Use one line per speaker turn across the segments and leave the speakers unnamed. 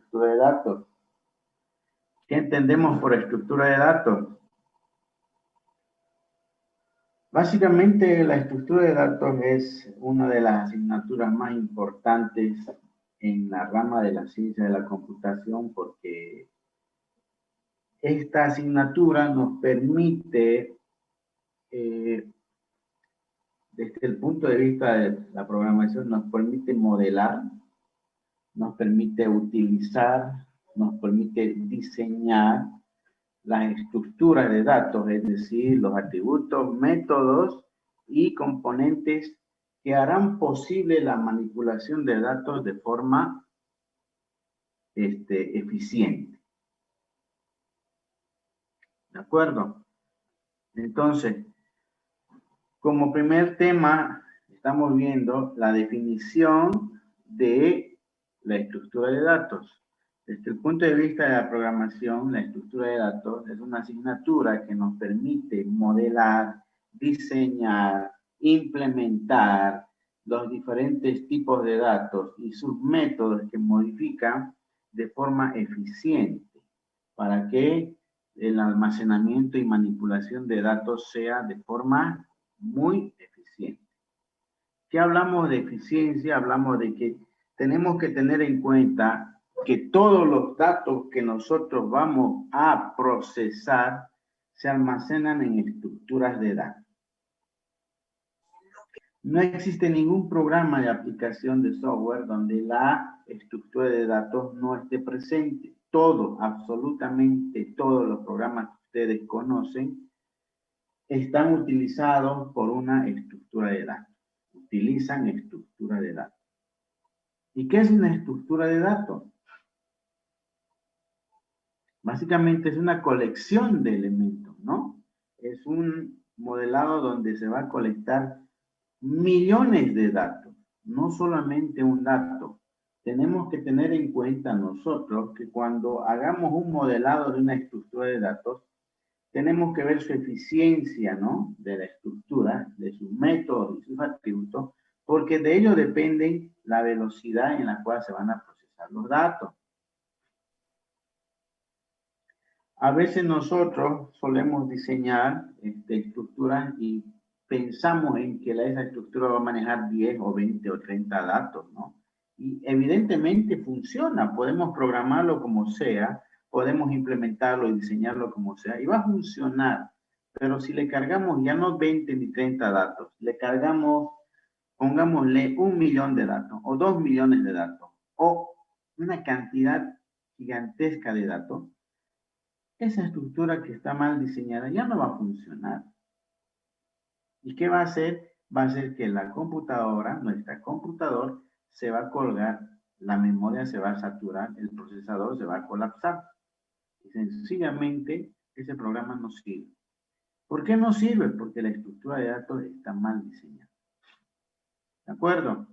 estructura de datos. ¿Qué entendemos por estructura de datos? Básicamente, la estructura de datos es una de las asignaturas más importantes en la rama de la ciencia de la computación porque esta asignatura nos permite, desde el punto de vista de la programación, nos permite modelar, nos permite utilizar, nos permite diseñar las estructuras de datos, es decir, los atributos, métodos y componentes que harán posible la manipulación de datos de forma eficiente. ¿De acuerdo? Entonces, como primer tema, estamos viendo la definición de la estructura de datos. Desde el punto de vista de la programación, la estructura de datos es una asignatura que nos permite modelar, diseñar, implementar los diferentes tipos de datos y sus métodos que modifican de forma eficiente para que el almacenamiento y manipulación de datos sea de forma muy eficiente. ¿Qué hablamos de eficiencia? Hablamos de que tenemos que tener en cuenta que todos los datos que nosotros vamos a procesar se almacenan en estructuras de datos. No existe ningún programa de aplicación de software donde la estructura de datos no esté presente. Todo, absolutamente todos los programas que ustedes conocen están utilizados por una estructura de datos. Utilizan estructura de datos. ¿Y qué es una estructura de datos? Básicamente es una colección de elementos, ¿no? Es un modelado donde se va a colectar millones de datos, no solamente un dato. Tenemos que tener en cuenta nosotros que cuando hagamos un modelado de una estructura de datos, tenemos que ver su eficiencia, ¿no? De la estructura, de sus métodos y sus atributos, porque de ello depende la velocidad en la cual se van a procesar los datos. A veces nosotros solemos diseñar estructuras y pensamos en que esa estructura va a manejar 10 o 20 o 30 datos, ¿no? Y evidentemente funciona, podemos programarlo como sea, podemos implementarlo y diseñarlo como sea, y va a funcionar. Pero si le cargamos ya no 20 ni 30 datos, le cargamos, pongámosle 1 millón de datos, o 2 millones de datos, o una cantidad gigantesca de datos, esa estructura que está mal diseñada ya no va a funcionar. ¿Y qué va a hacer? Va a hacer que la computadora, nuestra computador, se va a colgar, la memoria se va a saturar, el procesador se va a colapsar. Y sencillamente ese programa no sirve. ¿Por qué no sirve? Porque la estructura de datos está mal diseñada. ¿De acuerdo?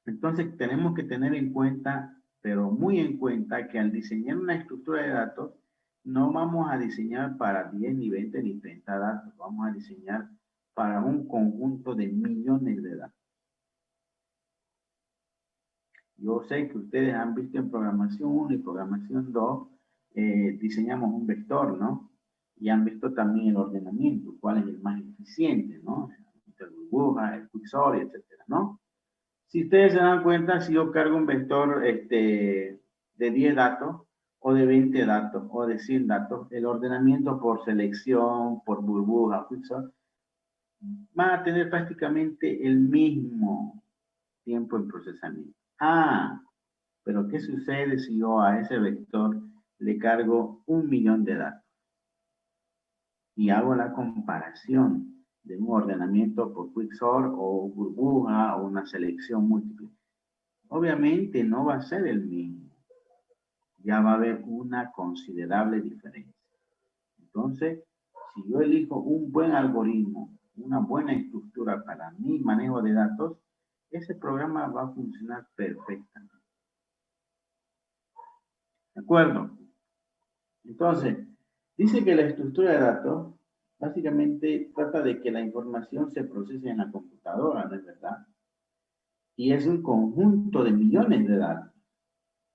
Entonces tenemos que tener en cuenta, pero muy en cuenta, que al diseñar una estructura de datos, no vamos a diseñar para 10, ni 20, ni 30 datos. Vamos a diseñar para un conjunto de millones de datos. Yo sé que ustedes han visto en programación 1 y programación 2, diseñamos un vector, ¿no? Y han visto también el ordenamiento, cuál es el más eficiente, ¿no? El burbuja, el quicksort, etcétera, ¿no? Si ustedes se dan cuenta, si yo cargo un vector de 10 datos, o de 20 datos, o de 100 datos, el ordenamiento por selección, por burbuja, quicksort, van a tener prácticamente el mismo tiempo en procesamiento. Ah, pero ¿qué sucede si yo a ese vector le cargo 1 millón de datos? Y hago la comparación de un ordenamiento por quicksort o burbuja o una selección múltiple. Obviamente no va a ser el mismo. Ya va a haber una considerable diferencia. Entonces, si yo elijo un buen algoritmo, una buena estructura para mi manejo de datos, ese programa va a funcionar perfectamente. ¿De acuerdo? Entonces, dice que la estructura de datos básicamente trata de que la información se procese en la computadora, ¿no es verdad? Y es un conjunto de millones de datos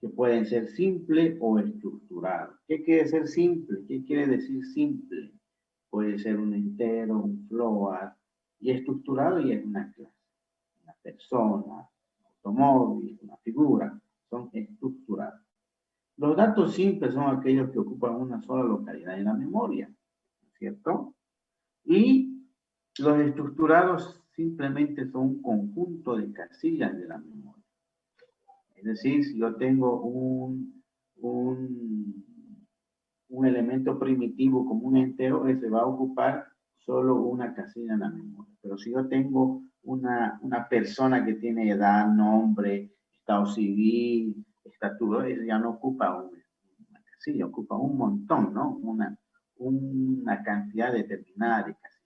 que pueden ser simple o estructurados. ¿Qué quiere ser simple? ¿Qué quiere decir simple? Puede ser un entero, un float, y estructurado y es una clase. Una persona, un automóvil, una figura, son estructurados. Los datos simples son aquellos que ocupan una sola localidad en la memoria, ¿cierto? Y los estructurados simplemente son un conjunto de casillas de la memoria. Es decir, si yo tengo un elemento primitivo como un entero, ese va a ocupar solo una casilla en la memoria. Pero si yo tengo una persona que tiene edad, nombre, estado civil, estatura, ese ya no ocupa una casilla, ocupa un montón, ¿no? Una cantidad determinada de casillas.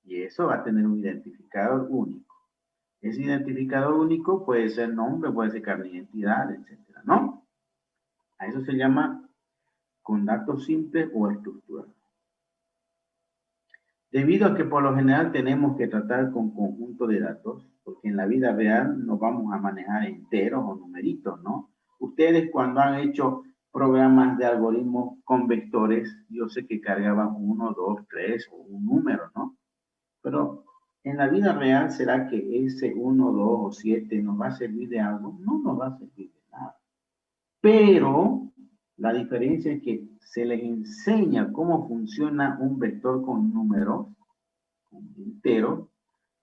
Y eso va a tener un identificador único. Ese identificador único puede ser nombre, puede ser carne de identidad, etcétera, ¿no? A eso se llama con datos simples o estructurados. Debido a que por lo general tenemos que tratar con conjunto de datos, porque en la vida real no vamos a manejar enteros o numeritos, ¿no? Ustedes cuando han hecho programas de algoritmos con vectores, yo sé que cargaban 1, 2, 3 o un número, ¿no? Pero en la vida real, ¿será que ese 1, 2 o 7 nos va a servir de algo? No nos va a servir de nada. Pero la diferencia es que se les enseña cómo funciona un vector con números, con enteros,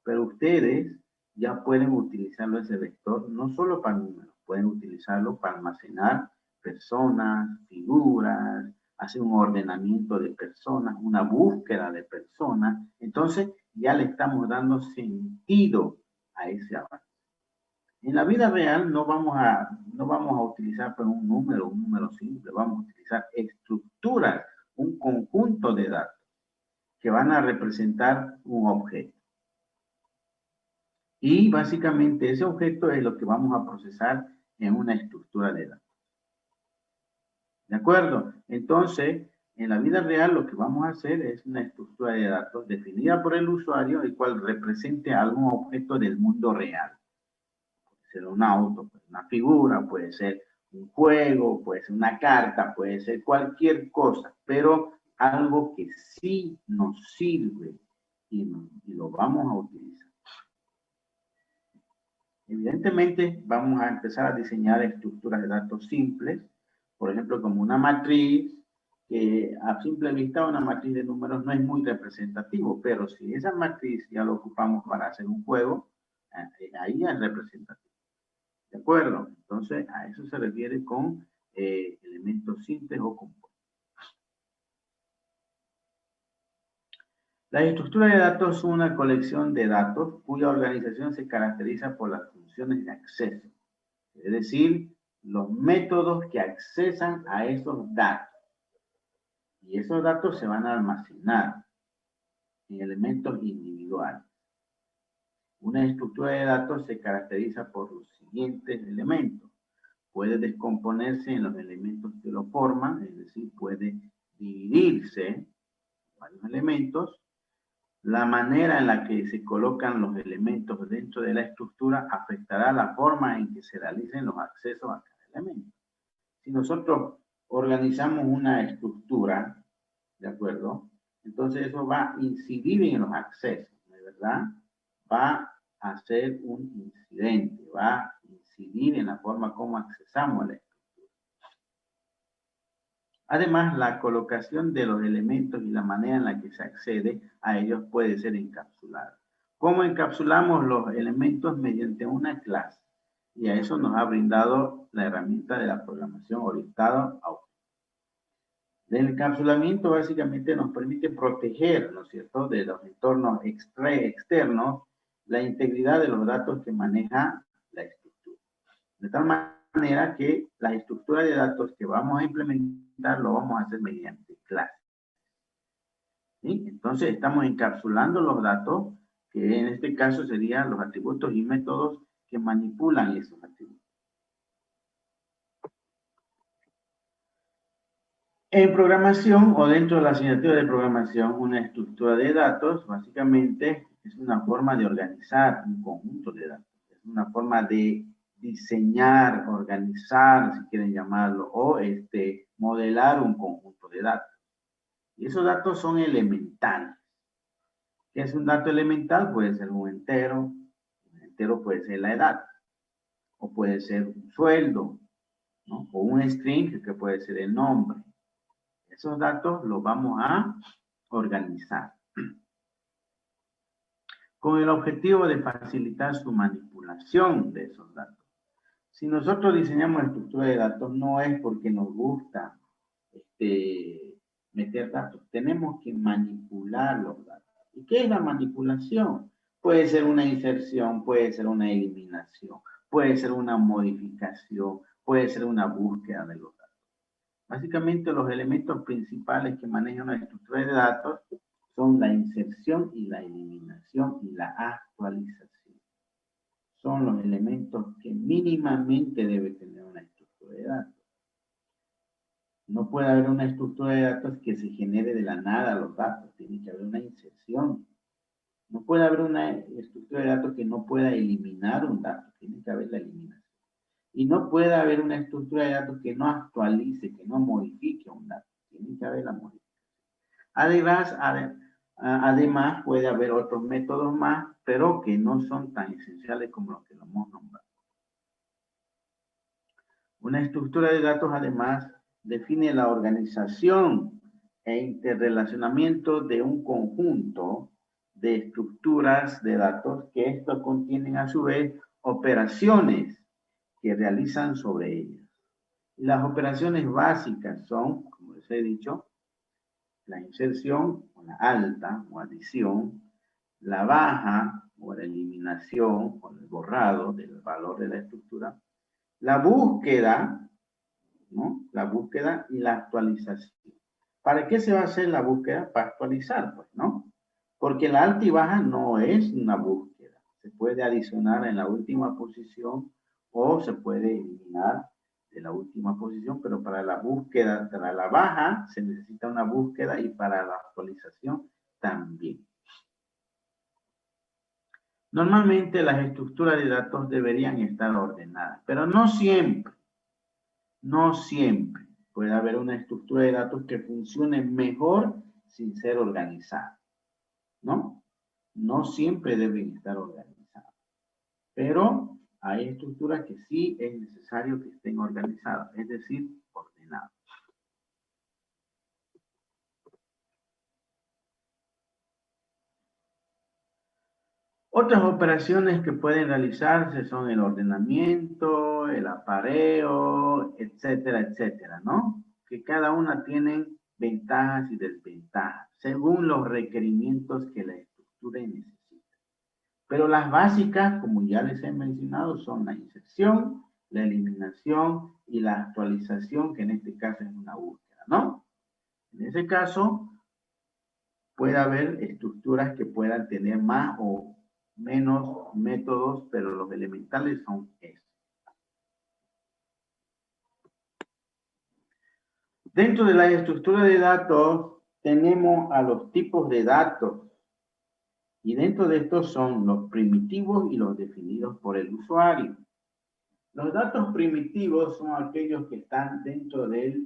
pero ustedes ya pueden utilizarlo ese vector no solo para números, pueden utilizarlo para almacenar personas, figuras, hacer un ordenamiento de personas, una búsqueda de personas. Entonces ya le estamos dando sentido a ese avance. En la vida real no vamos a utilizar pues, un número simple, vamos a utilizar estructuras, un conjunto de datos que van a representar un objeto. Y básicamente ese objeto es lo que vamos a procesar en una estructura de datos. ¿De acuerdo? Entonces, en la vida real lo que vamos a hacer es una estructura de datos definida por el usuario, el cual represente algún objeto del mundo real. Puede ser un auto, puede ser una figura, puede ser un juego, puede ser una carta, puede ser cualquier cosa, pero algo que sí nos sirve y lo vamos a utilizar. Evidentemente, vamos a empezar a diseñar estructuras de datos simples, por ejemplo, como una matriz, que a simple vista una matriz de números no es muy representativo, pero si esa matriz ya lo ocupamos para hacer un juego, ahí es representativo. ¿De acuerdo? Entonces, a eso se refiere con elementos simples o compuestos. La estructura de datos es una colección de datos cuya organización se caracteriza por las funciones de acceso, es decir, los métodos que accesan a esos datos. Y esos datos se van a almacenar en elementos individuales. Una estructura de datos se caracteriza por los siguientes elementos. Puede descomponerse en los elementos que lo forman, es decir, puede dividirse en varios elementos. La manera en la que se colocan los elementos dentro de la estructura afectará la forma en que se realicen los accesos a cada elemento. Si nosotros organizamos una estructura, ¿de acuerdo? Entonces eso va a incidir en los accesos, ¿no es verdad? Va a ser un incidente, va a incidir en la forma como accesamos a la estructura. Además, la colocación de los elementos y la manera en la que se accede a ellos puede ser encapsulada. ¿Cómo encapsulamos los elementos? Mediante una clase. Y a eso nos ha brindado la herramienta de la programación orientada a objetos. El encapsulamiento básicamente nos permite proteger, ¿no es cierto?, de los entornos externos, la integridad de los datos que maneja la estructura. De tal manera que la estructura de datos que vamos a implementar lo vamos a hacer mediante clases. ¿Sí? Entonces estamos encapsulando los datos, que en este caso serían los atributos y métodos que manipulan esos atributos. En programación o dentro de la asignatura de programación, una estructura de datos básicamente es una forma de organizar un conjunto de datos. Es una forma de diseñar, organizar, si quieren llamarlo, o modelar un conjunto de datos. Y esos datos son elementales. ¿Qué es un dato elemental? Puede ser un entero puede ser la edad, o puede ser un sueldo, ¿no? O un string que puede ser el nombre. Esos datos los vamos a organizar con el objetivo de facilitar su manipulación de esos datos. Si nosotros diseñamos estructura de datos, no es porque nos gusta meter datos, tenemos que manipular los datos. ¿Y qué es la manipulación? Puede ser una inserción, puede ser una eliminación, puede ser una modificación, puede ser una búsqueda de los datos. Básicamente los elementos principales que maneja una estructura de datos son la inserción y la eliminación y la actualización. Son los elementos que mínimamente debe tener una estructura de datos. No puede haber una estructura de datos que se genere de la nada los datos. Tiene que haber una inserción. No puede haber una estructura de datos que no pueda eliminar un dato. Tiene que haber la eliminación. Y no puede haber una estructura de datos que no actualice, que no modifique un dato. Tiene que haber la modificación. Además, puede haber otros métodos más, pero que no son tan esenciales como los que lo hemos nombrado. Una estructura de datos, además, define la organización e interrelacionamiento de un conjunto de estructuras de datos que estos contienen a su vez operaciones que realizan sobre ellas. Y las operaciones básicas son, como les he dicho, la inserción o la alta o adición, la baja o la eliminación o el borrado del valor de la estructura, la búsqueda, ¿no? La búsqueda y la actualización. ¿Para qué se va a hacer la búsqueda? Para actualizar, pues, ¿no? Porque la alta y baja no es una búsqueda. Se puede adicionar en la última posición o se puede eliminar de la última posición, pero para la búsqueda, para la baja, se necesita una búsqueda y para la actualización también. Normalmente las estructuras de datos deberían estar ordenadas, pero no siempre. No siempre puede haber una estructura de datos que funcione mejor sin ser organizada, ¿no? No siempre deben estar organizadas, pero hay estructuras que sí es necesario que estén organizadas, es decir, ordenadas. Otras operaciones que pueden realizarse son el ordenamiento, el apareo, etcétera, etcétera, ¿no? Que cada una tiene ventajas y desventajas, según los requerimientos que la estructura necesita. Pero las básicas, como ya les he mencionado, son la inserción, la eliminación y la actualización, que en este caso es una búsqueda, ¿no? En ese caso, puede haber estructuras que puedan tener más o menos métodos, pero los elementales son estos. Dentro de la estructura de datos tenemos a los tipos de datos y dentro de estos son los primitivos y los definidos por el usuario. Los datos primitivos son aquellos que están dentro del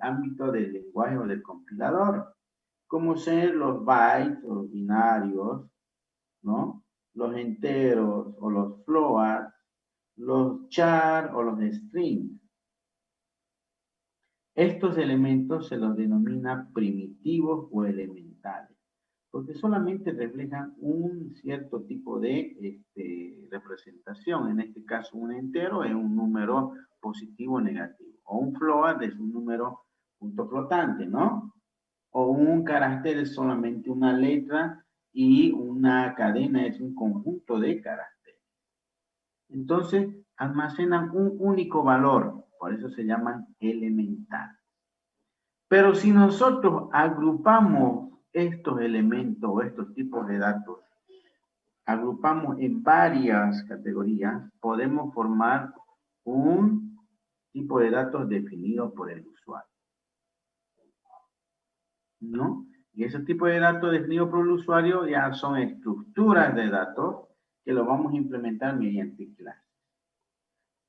ámbito del lenguaje o del compilador, como ser los bytes o los binarios, ¿no? Los enteros o los floats, los char o los strings. Estos elementos se los denomina primitivos o elementales, porque solamente reflejan un cierto tipo de representación. En este caso, un entero es un número positivo o negativo, o un float es un número punto flotante, ¿no? O un carácter es solamente una letra y una cadena es un conjunto de caracteres. Entonces, almacenan un único valor, por eso se llaman elementales. Pero si nosotros agrupamos estos elementos o estos tipos de datos, agrupamos en varias categorías, podemos formar un tipo de datos definido por el usuario, ¿no? Y ese tipo de datos definidos por el usuario ya son estructuras de datos que lo vamos a implementar mediante clases.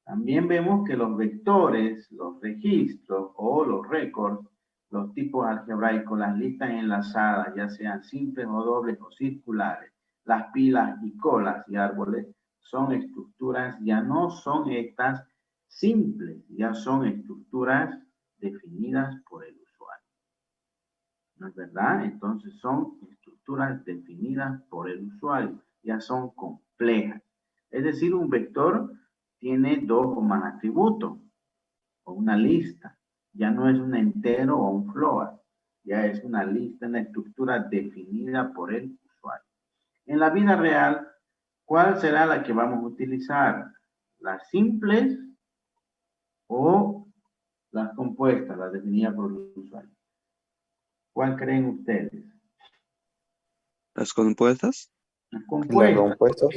También vemos que los vectores, los registros o los récords, los tipos algebraicos, las listas enlazadas, ya sean simples o dobles o circulares, las pilas y colas y árboles, son estructuras, ya no son estas simples, ya son estructuras definidas por el usuario. ¿No es verdad? Entonces son estructuras definidas por el usuario, ya son complejas. Es decir, un vector tiene 2 o más atributos, o una lista. Ya no es un entero o un float, ya es una lista, una estructura definida por el usuario. En la vida real, ¿cuál será la que vamos a utilizar? ¿Las simples o las compuestas, las definidas por el usuario? ¿Cuál creen ustedes?
¿Las compuestas?
Las
Las
compuestas.
compuestas.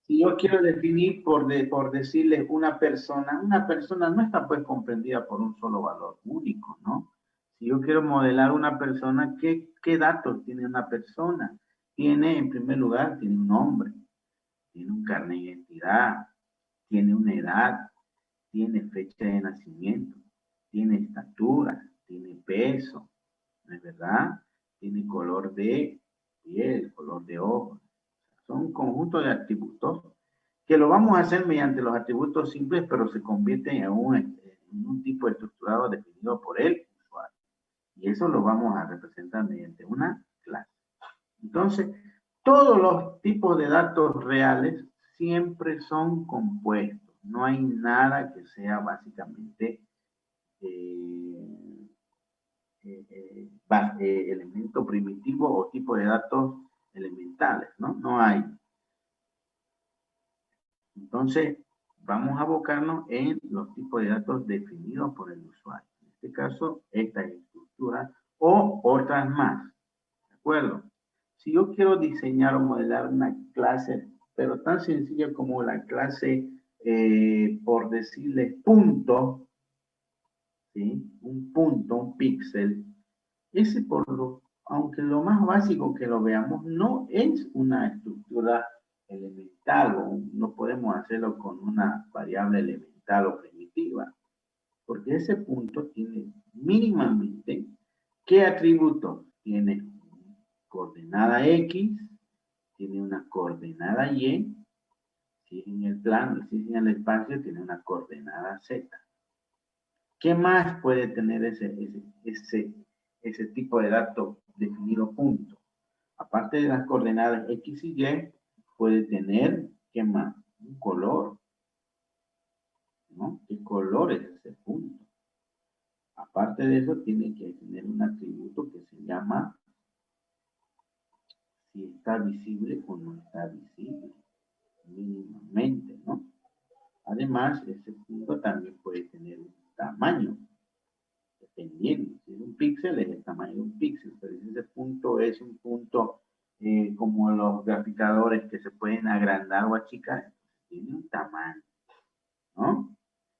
Si yo quiero definir por decirles una persona no está pues comprendida por un solo valor único, ¿no? Si yo quiero modelar una persona, ¿qué datos tiene una persona? Tiene, en primer lugar, tiene un nombre, tiene un carnet de identidad, tiene una edad, tiene fecha de nacimiento, tiene estatura, tiene peso, ¿no es verdad? Tiene color de piel, color de ojos. Son un conjunto de atributos que lo vamos a hacer mediante los atributos simples, pero se convierten en un tipo estructurado definido por el usuario. Y eso lo vamos a representar mediante una clase. Entonces, todos los tipos de datos reales siempre son compuestos. No hay nada que sea básicamente elemento primitivo o tipo de datos elementales, ¿no? No hay. Entonces, vamos a abocarnos en los tipos de datos definidos por el usuario. En este caso, esta estructura o otras más. ¿De acuerdo? Si yo quiero diseñar o modelar una clase, pero tan sencilla como la clase, por decirle punto, ¿sí? Un punto, un píxel, ese aunque lo más básico que lo veamos, no es una estructura elemental, o no podemos hacerlo con una variable elemental o primitiva, porque ese punto tiene mínimamente ¿qué atributo? Tiene coordenada X, tiene una coordenada Y, si es en el plano, si es en el espacio, tiene una coordenada Z. ¿Qué más puede tener ese tipo de dato definido punto? Aparte de las coordenadas X y Y, puede tener, ¿qué más? Un color, ¿no? ¿Qué color es ese punto? Aparte de eso, tiene que tener un atributo que se llama si está visible o no está visible, mínimamente, ¿no? Además, ese punto también puede tener un tamaño, dependiendo. Si es un píxel, es el tamaño de un píxel, pero si ese punto es un punto como los graficadores que se pueden agrandar o achicar, tiene un tamaño, ¿no?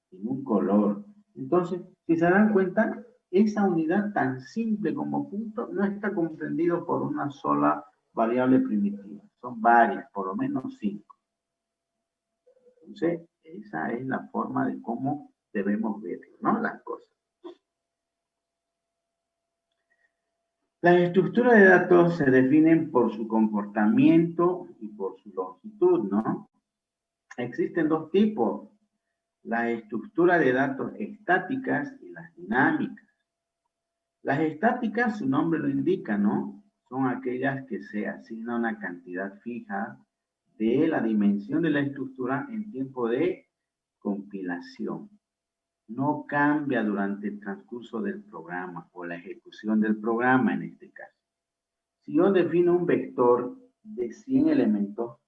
Tiene un color. Entonces, si se dan cuenta, esa unidad tan simple como punto no está comprendido por una sola variable primitiva. Son varias, por lo menos 5. Entonces, esa es la forma de cómo debemos ver, ¿no? Las cosas. Las estructuras de datos se definen por su comportamiento y por su longitud, ¿no? Existen 2 tipos, las estructuras de datos estáticas y las dinámicas. Las estáticas, su nombre lo indica, ¿no? Son aquellas que se asigna una cantidad fija de la dimensión de la estructura en tiempo de compilación. No cambia durante el transcurso del programa o la ejecución del programa en este caso. Si yo defino un vector de 100 elementos,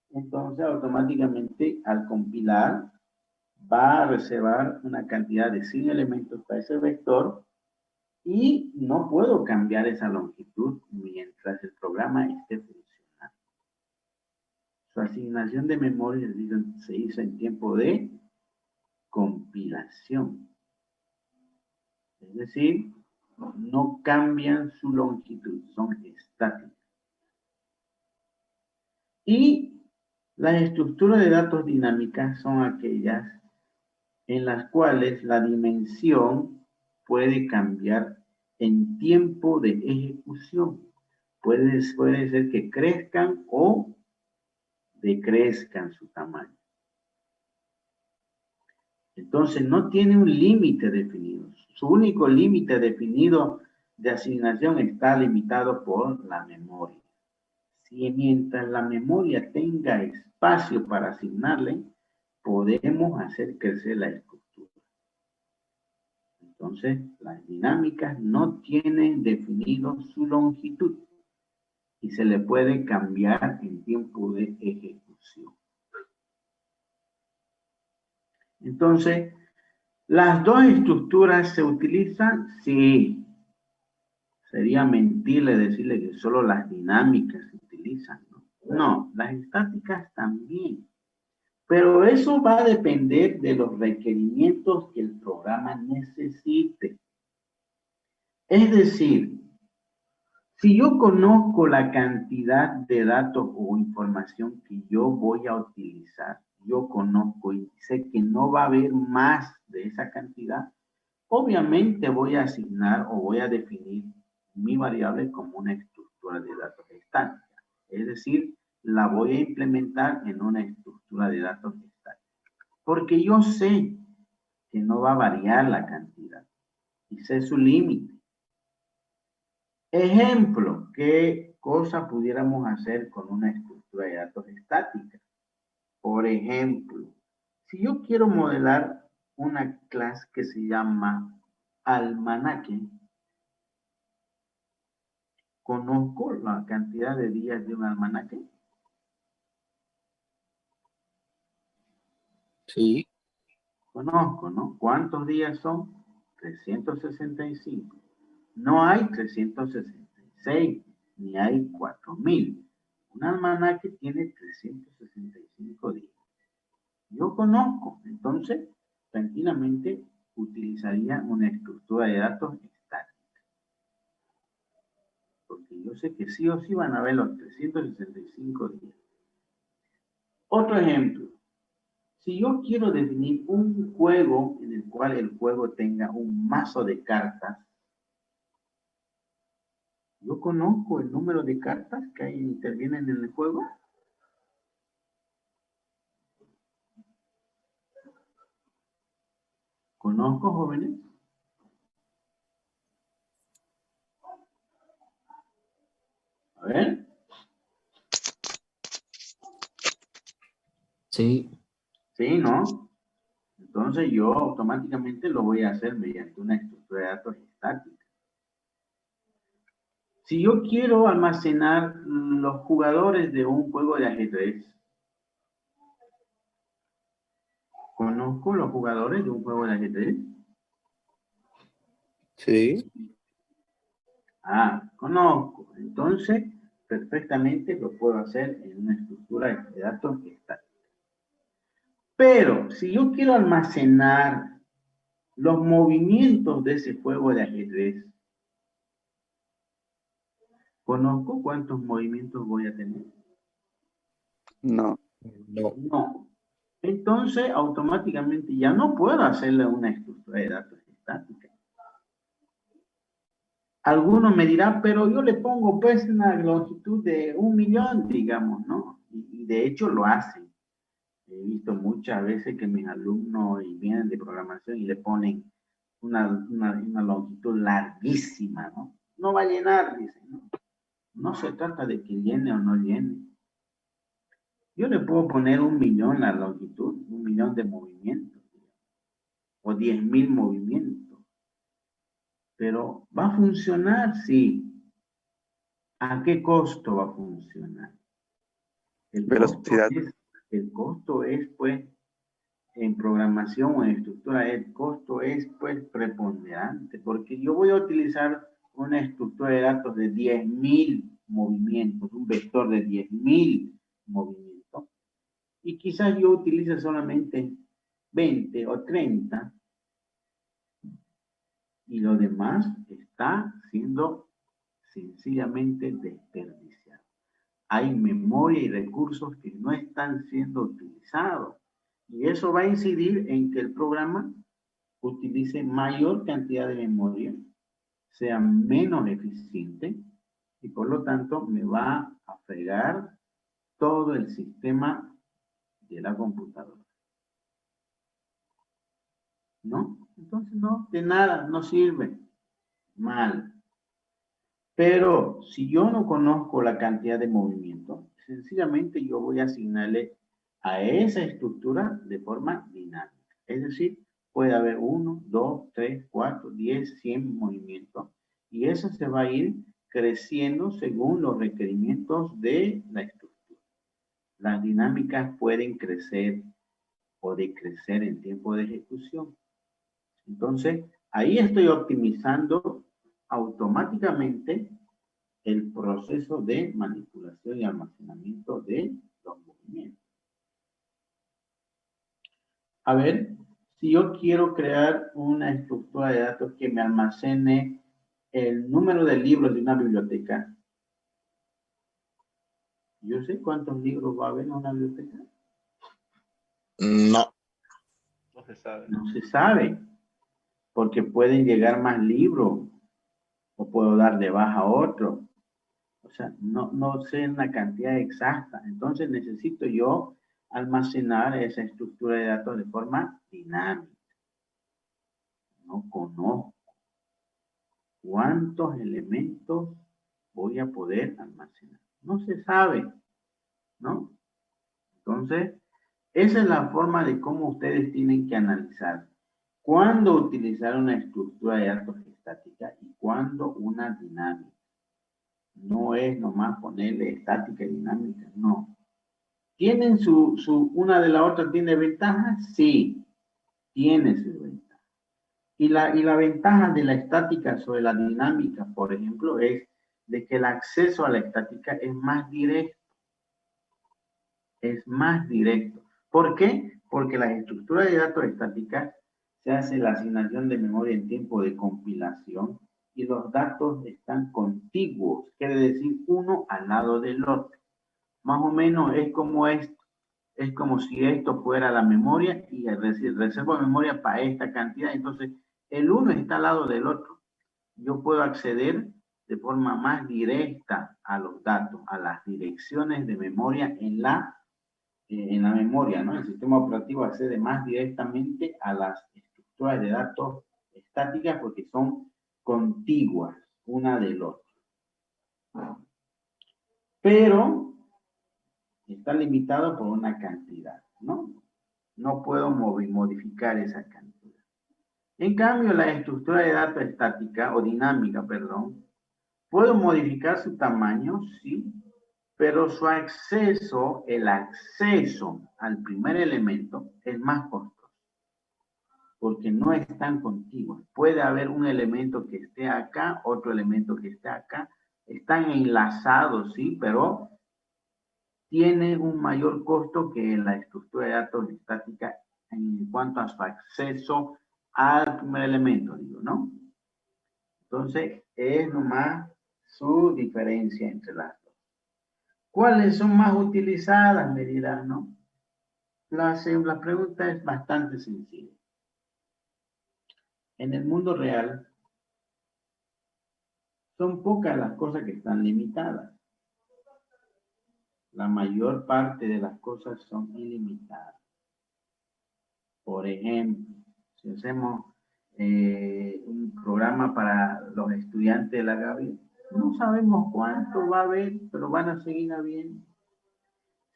entonces automáticamente al compilar va a reservar una cantidad de 100 elementos para ese vector y no puedo cambiar esa longitud mientras el programa esté funcionando. Su asignación de memoria se hizo en tiempo de compilación. Es decir, no cambian su longitud, son estáticas. Y las estructuras de datos dinámicas son aquellas en las cuales la dimensión puede cambiar en tiempo de ejecución. Puede ser que crezcan o decrezcan su tamaño. Entonces, no tiene un límite definido. Su único límite definido de asignación está limitado por la memoria. Si mientras la memoria tenga espacio para asignarle, podemos hacer crecer la estructura. Entonces, las dinámicas no tienen definido su longitud y se le puede cambiar en tiempo de ejecución. Entonces, ¿las dos estructuras se utilizan? Sí. Sería mentirle decirle que solo las dinámicas se utilizan, ¿no? No, las estáticas también. Pero eso va a depender de los requerimientos que el programa necesite. Es decir, si yo conozco la cantidad de datos o información que yo voy a utilizar, yo conozco y sé que no va a haber más de esa cantidad, obviamente voy a asignar o voy a definir mi variable como una estructura de datos estática. Es decir, la voy a implementar en una estructura de datos estática. Porque yo sé que no va a variar la cantidad y sé su límite. Ejemplo, ¿qué cosa pudiéramos hacer con una estructura de datos estática? Por ejemplo, si yo quiero modelar una clase que se llama almanaque, ¿conozco la cantidad de días de un almanaque?
Sí.
Conozco, ¿no? ¿Cuántos días son? 365. No hay 366, ni hay 4000. Un almanaque tiene 365 días. Yo conozco, entonces, tranquilamente utilizaría una estructura de datos estática. Porque yo sé que sí o sí van a ver los 365 días. Otro ejemplo. Si yo quiero definir un juego en el cual el juego tenga un mazo de cartas, ¿yo conozco el número de cartas que intervienen en el juego? ¿Conozco, jóvenes? A ver.
Sí.
Sí, ¿no? Entonces yo automáticamente lo voy a hacer mediante una estructura de datos estática. Si yo quiero almacenar los jugadores de un juego de ajedrez, ¿conozco los jugadores de un juego de ajedrez?
Sí.
Conozco. Entonces, perfectamente lo puedo hacer en una estructura de datos estática. Pero, si yo quiero almacenar los movimientos de ese juego de ajedrez, ¿conozco cuántos movimientos voy a tener?
No.
No.
No. Entonces, automáticamente ya no puedo hacerle una estructura de datos estática. Algunos me dirán, pero yo le pongo pues una longitud de 1.000.000, digamos, ¿no? Y de hecho lo hacen. He visto muchas veces que mis alumnos vienen de programación y le ponen una longitud larguísima, ¿no? No va a llenar, dicen, ¿no? No se trata de que llene o no llene. Yo le puedo poner 1.000.000 la longitud, 1.000.000 de movimientos, o 10.000 movimientos. Pero ¿va a funcionar? Sí. ¿A qué costo va a funcionar?
Velocidad.
El costo es, pues, en programación o en estructura, el costo es, pues, preponderante, porque yo voy a utilizar una estructura de datos de 10.000 movimientos, un vector de 10.000 movimientos, y quizás yo utilice solamente 20 o 30, y lo demás está siendo sencillamente desperdiciado. Hay memoria y recursos que no están siendo utilizados. Y eso va a incidir en que el programa utilice mayor cantidad de memoria, sea menos eficiente y por lo tanto me va a fregar todo el sistema de la computadora. ¿No? Entonces no, de nada, no sirve. Mal. Pero si yo no conozco la cantidad de movimiento, sencillamente yo voy a asignarle a esa estructura de forma dinámica. Es decir, puede haber 1, 2, 3, 4, 10, 100 movimientos y eso se va a ir creciendo según los requerimientos de la estructura. Las dinámicas pueden crecer o decrecer en tiempo de ejecución. Entonces, ahí estoy optimizando automáticamente el proceso de manipulación y almacenamiento de los movimientos. A ver, si yo quiero crear una estructura de datos que me almacene el número de libros de una biblioteca, ¿yo sé cuántos libros va a haber en una biblioteca?
No. No se sabe.
No se sabe, porque pueden llegar más libros o puedo dar de baja a otro. O sea, no sé una cantidad exacta. Entonces necesito yo almacenar esa estructura de datos de forma dinámica. No conozco cuántos elementos voy a poder almacenar. No se sabe, ¿no? Entonces, esa es la forma de cómo ustedes tienen que analizar cuándo utilizar una estructura de datos estática y cuándo una dinámica. No es nomás ponerle estática y dinámica, no. ¿Tienen una de la otra tiene ventajas? Sí, tiene su ventaja. Y la ventaja de la estática sobre la dinámica, por ejemplo, es de que el acceso a la estática es más directo. Es más directo. ¿Por qué? Porque las estructuras de datos estáticas se hace la asignación de memoria en tiempo de compilación y los datos están contiguos, quiere decir uno al lado del otro. Más o menos es como esto. Es como si esto fuera la memoria y reservo memoria para esta cantidad. Entonces, el uno está al lado del otro. Yo puedo acceder de forma más directa a los datos, a las direcciones de memoria en la memoria, ¿no? El sistema operativo accede más directamente a las estructuras de datos estáticas porque son contiguas una del otro. Pero está limitado por una cantidad, ¿no? No puedo modificar esa cantidad. En cambio, la estructura de datos estática o dinámica, perdón, puedo modificar su tamaño, sí, pero su acceso, el acceso al primer elemento es más costoso, porque no están contiguos. Puede haber un elemento que esté acá, otro elemento que esté acá, están enlazados, sí, pero tiene un mayor costo que la estructura de datos estática en cuanto a su acceso al primer elemento, digo, ¿no? Entonces, es nomás su diferencia entre las dos. ¿Cuáles son más utilizadas? Me dirán, ¿no? La pregunta es bastante sencilla. En el mundo real, son pocas las cosas que están limitadas. La mayor parte de las cosas son ilimitadas. Por ejemplo, si hacemos un programa para los estudiantes de la Gaby, no sabemos cuánto va a haber, pero van a seguir habiendo.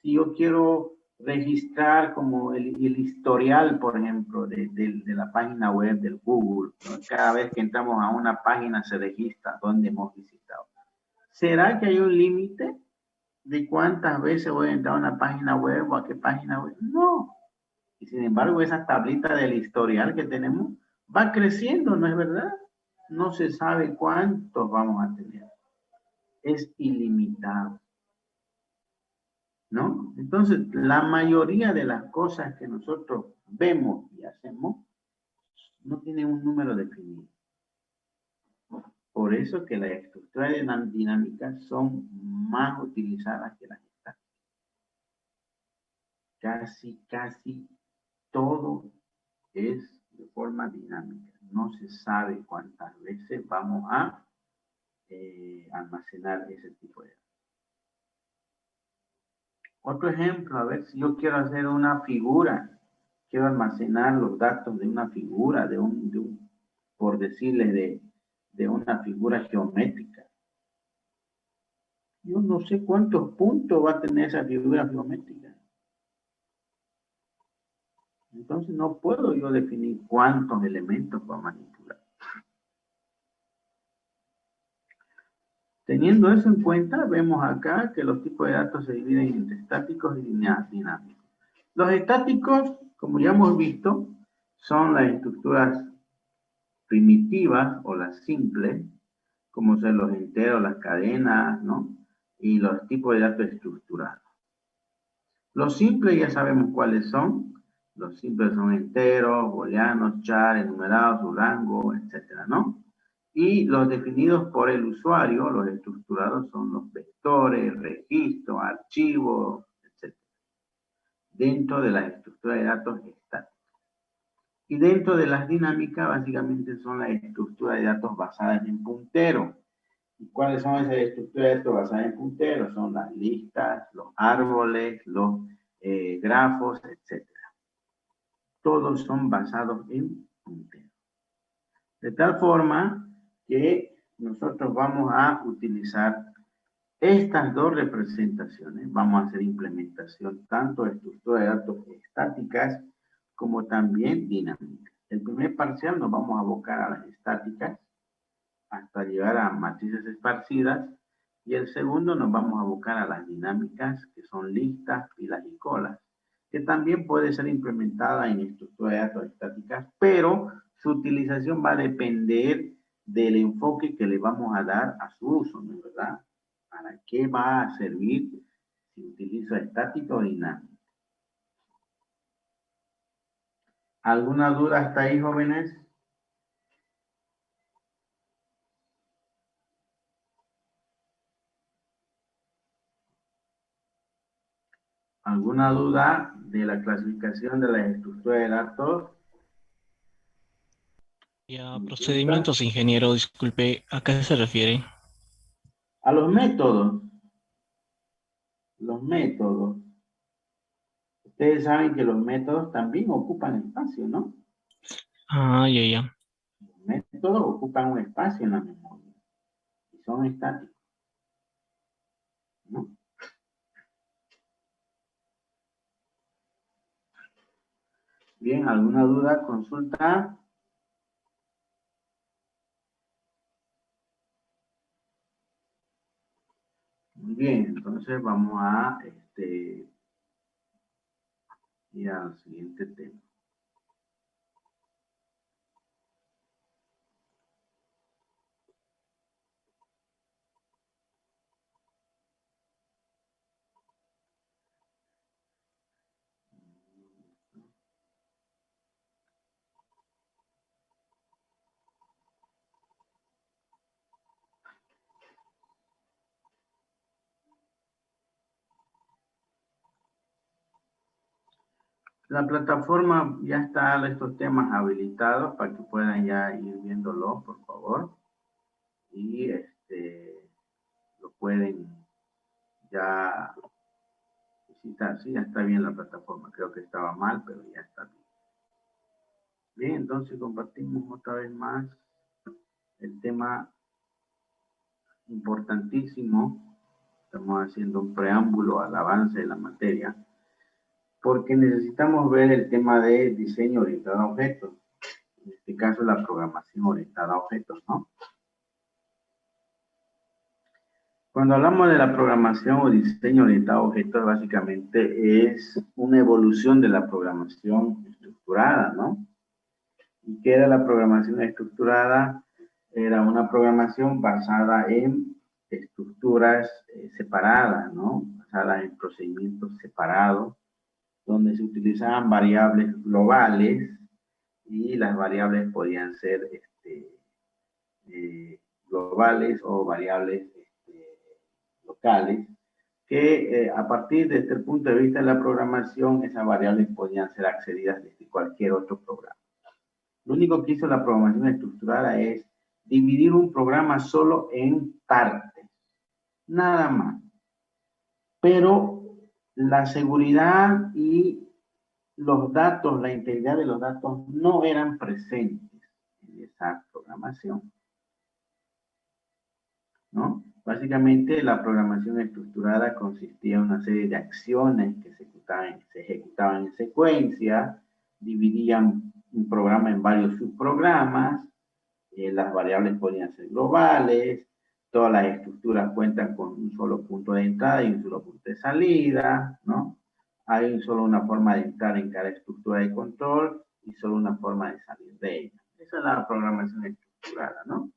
Si yo quiero registrar como el historial, por ejemplo, de la página web del Google, ¿no? Cada vez que entramos a una página se registra dónde hemos visitado. ¿Será que hay un límite de cuántas veces voy a entrar a una página web o a qué página web? No. Y sin embargo, esa tablita del historial que tenemos va creciendo, ¿no es verdad? No se sabe cuántos vamos a tener. Es ilimitado, ¿no? Entonces, la mayoría de las cosas que nosotros vemos y hacemos no tienen un número definido. Por eso que las estructuras dinámicas son más utilizadas que las estáticas. Casi todo es de forma dinámica. No se sabe cuántas veces vamos a almacenar ese tipo de datos. Otro ejemplo, a ver si yo quiero hacer una figura, quiero almacenar los datos de una figura, por decirle, de una figura geométrica. Yo no sé cuántos puntos va a tener esa figura geométrica. Entonces no puedo yo definir cuántos elementos puedo manipular. Teniendo eso en cuenta, vemos acá que los tipos de datos se dividen entre estáticos y dinámicos. Los estáticos, como ya hemos visto, son las estructuras primitivas o las simples, como son los enteros, las cadenas, ¿no? Y los tipos de datos estructurados. Los simples ya sabemos cuáles son. Los simples son enteros, booleanos, char, enumerados, su rango, etcétera, ¿no? Y los definidos por el usuario, los estructurados, son los vectores, registros, archivos, etcétera. Dentro de la estructura de datos estáticos. Y dentro de las dinámicas, básicamente son las estructuras de datos basadas en punteros. ¿Y cuáles son esas estructuras de datos basadas en punteros? Son las listas, los árboles, los grafos, etc. Todos son basados en punteros. De tal forma que nosotros vamos a utilizar estas dos representaciones. Vamos a hacer implementación tanto de estructuras de datos estáticas como también dinámicas. El primer parcial nos vamos a abocar a las estáticas hasta llegar a matrices esparcidas, y el segundo nos vamos a abocar a las dinámicas, que son listas, filas y colas, que también puede ser implementada en estructuras de datos estáticas, pero su utilización va a depender del enfoque que le vamos a dar a su uso, ¿no es verdad? ¿Para qué va a servir si utiliza estática o dinámica? ¿Alguna duda hasta ahí, jóvenes? ¿Alguna duda de la clasificación de las estructuras de datos?
Ya, procedimientos, ingeniero, disculpe, ¿a qué se refiere?
A los métodos. Los métodos. Ustedes saben que los métodos también ocupan espacio, ¿no?
Ah, ya.
Los métodos ocupan un espacio en la memoria y son estáticos, ¿no? Bien, ¿alguna duda? Consulta. Muy bien, entonces vamos a ir al siguiente tema. La plataforma ya está estos temas habilitados para que puedan ya ir viéndolo, por favor. Y lo pueden ya visitar. Sí, ya está bien la plataforma. Creo que estaba mal, pero ya está bien. Bien, entonces compartimos otra vez más el tema importantísimo. Estamos haciendo un preámbulo al avance de la materia, porque necesitamos ver el tema de diseño orientado a objetos. En este caso, la programación orientada a objetos, ¿no? Cuando hablamos de la programación o diseño orientado a objetos, básicamente es una evolución de la programación estructurada, ¿no? ¿Y qué era la programación estructurada? Era una programación basada en estructuras separadas, ¿no? Basadas en procedimientos separados, donde se utilizaban variables globales y las variables podían ser globales o variables locales que a partir de este punto de vista de la programación, esas variables podían ser accedidas desde cualquier otro programa. Lo único que hizo la programación estructurada es dividir un programa solo en partes, nada más. Pero la seguridad y los datos, la integridad de los datos no eran presentes en esa programación, ¿no? Básicamente la programación estructurada consistía en una serie de acciones que se ejecutaban en secuencia, dividían un programa en varios subprogramas, las variables podían ser globales, todas las estructuras cuentan con un solo punto de entrada y un solo punto de salida, ¿no? Hay solo una forma de entrar en cada estructura de control y solo una forma de salir de ella. Esa es la programación estructurada, ¿no?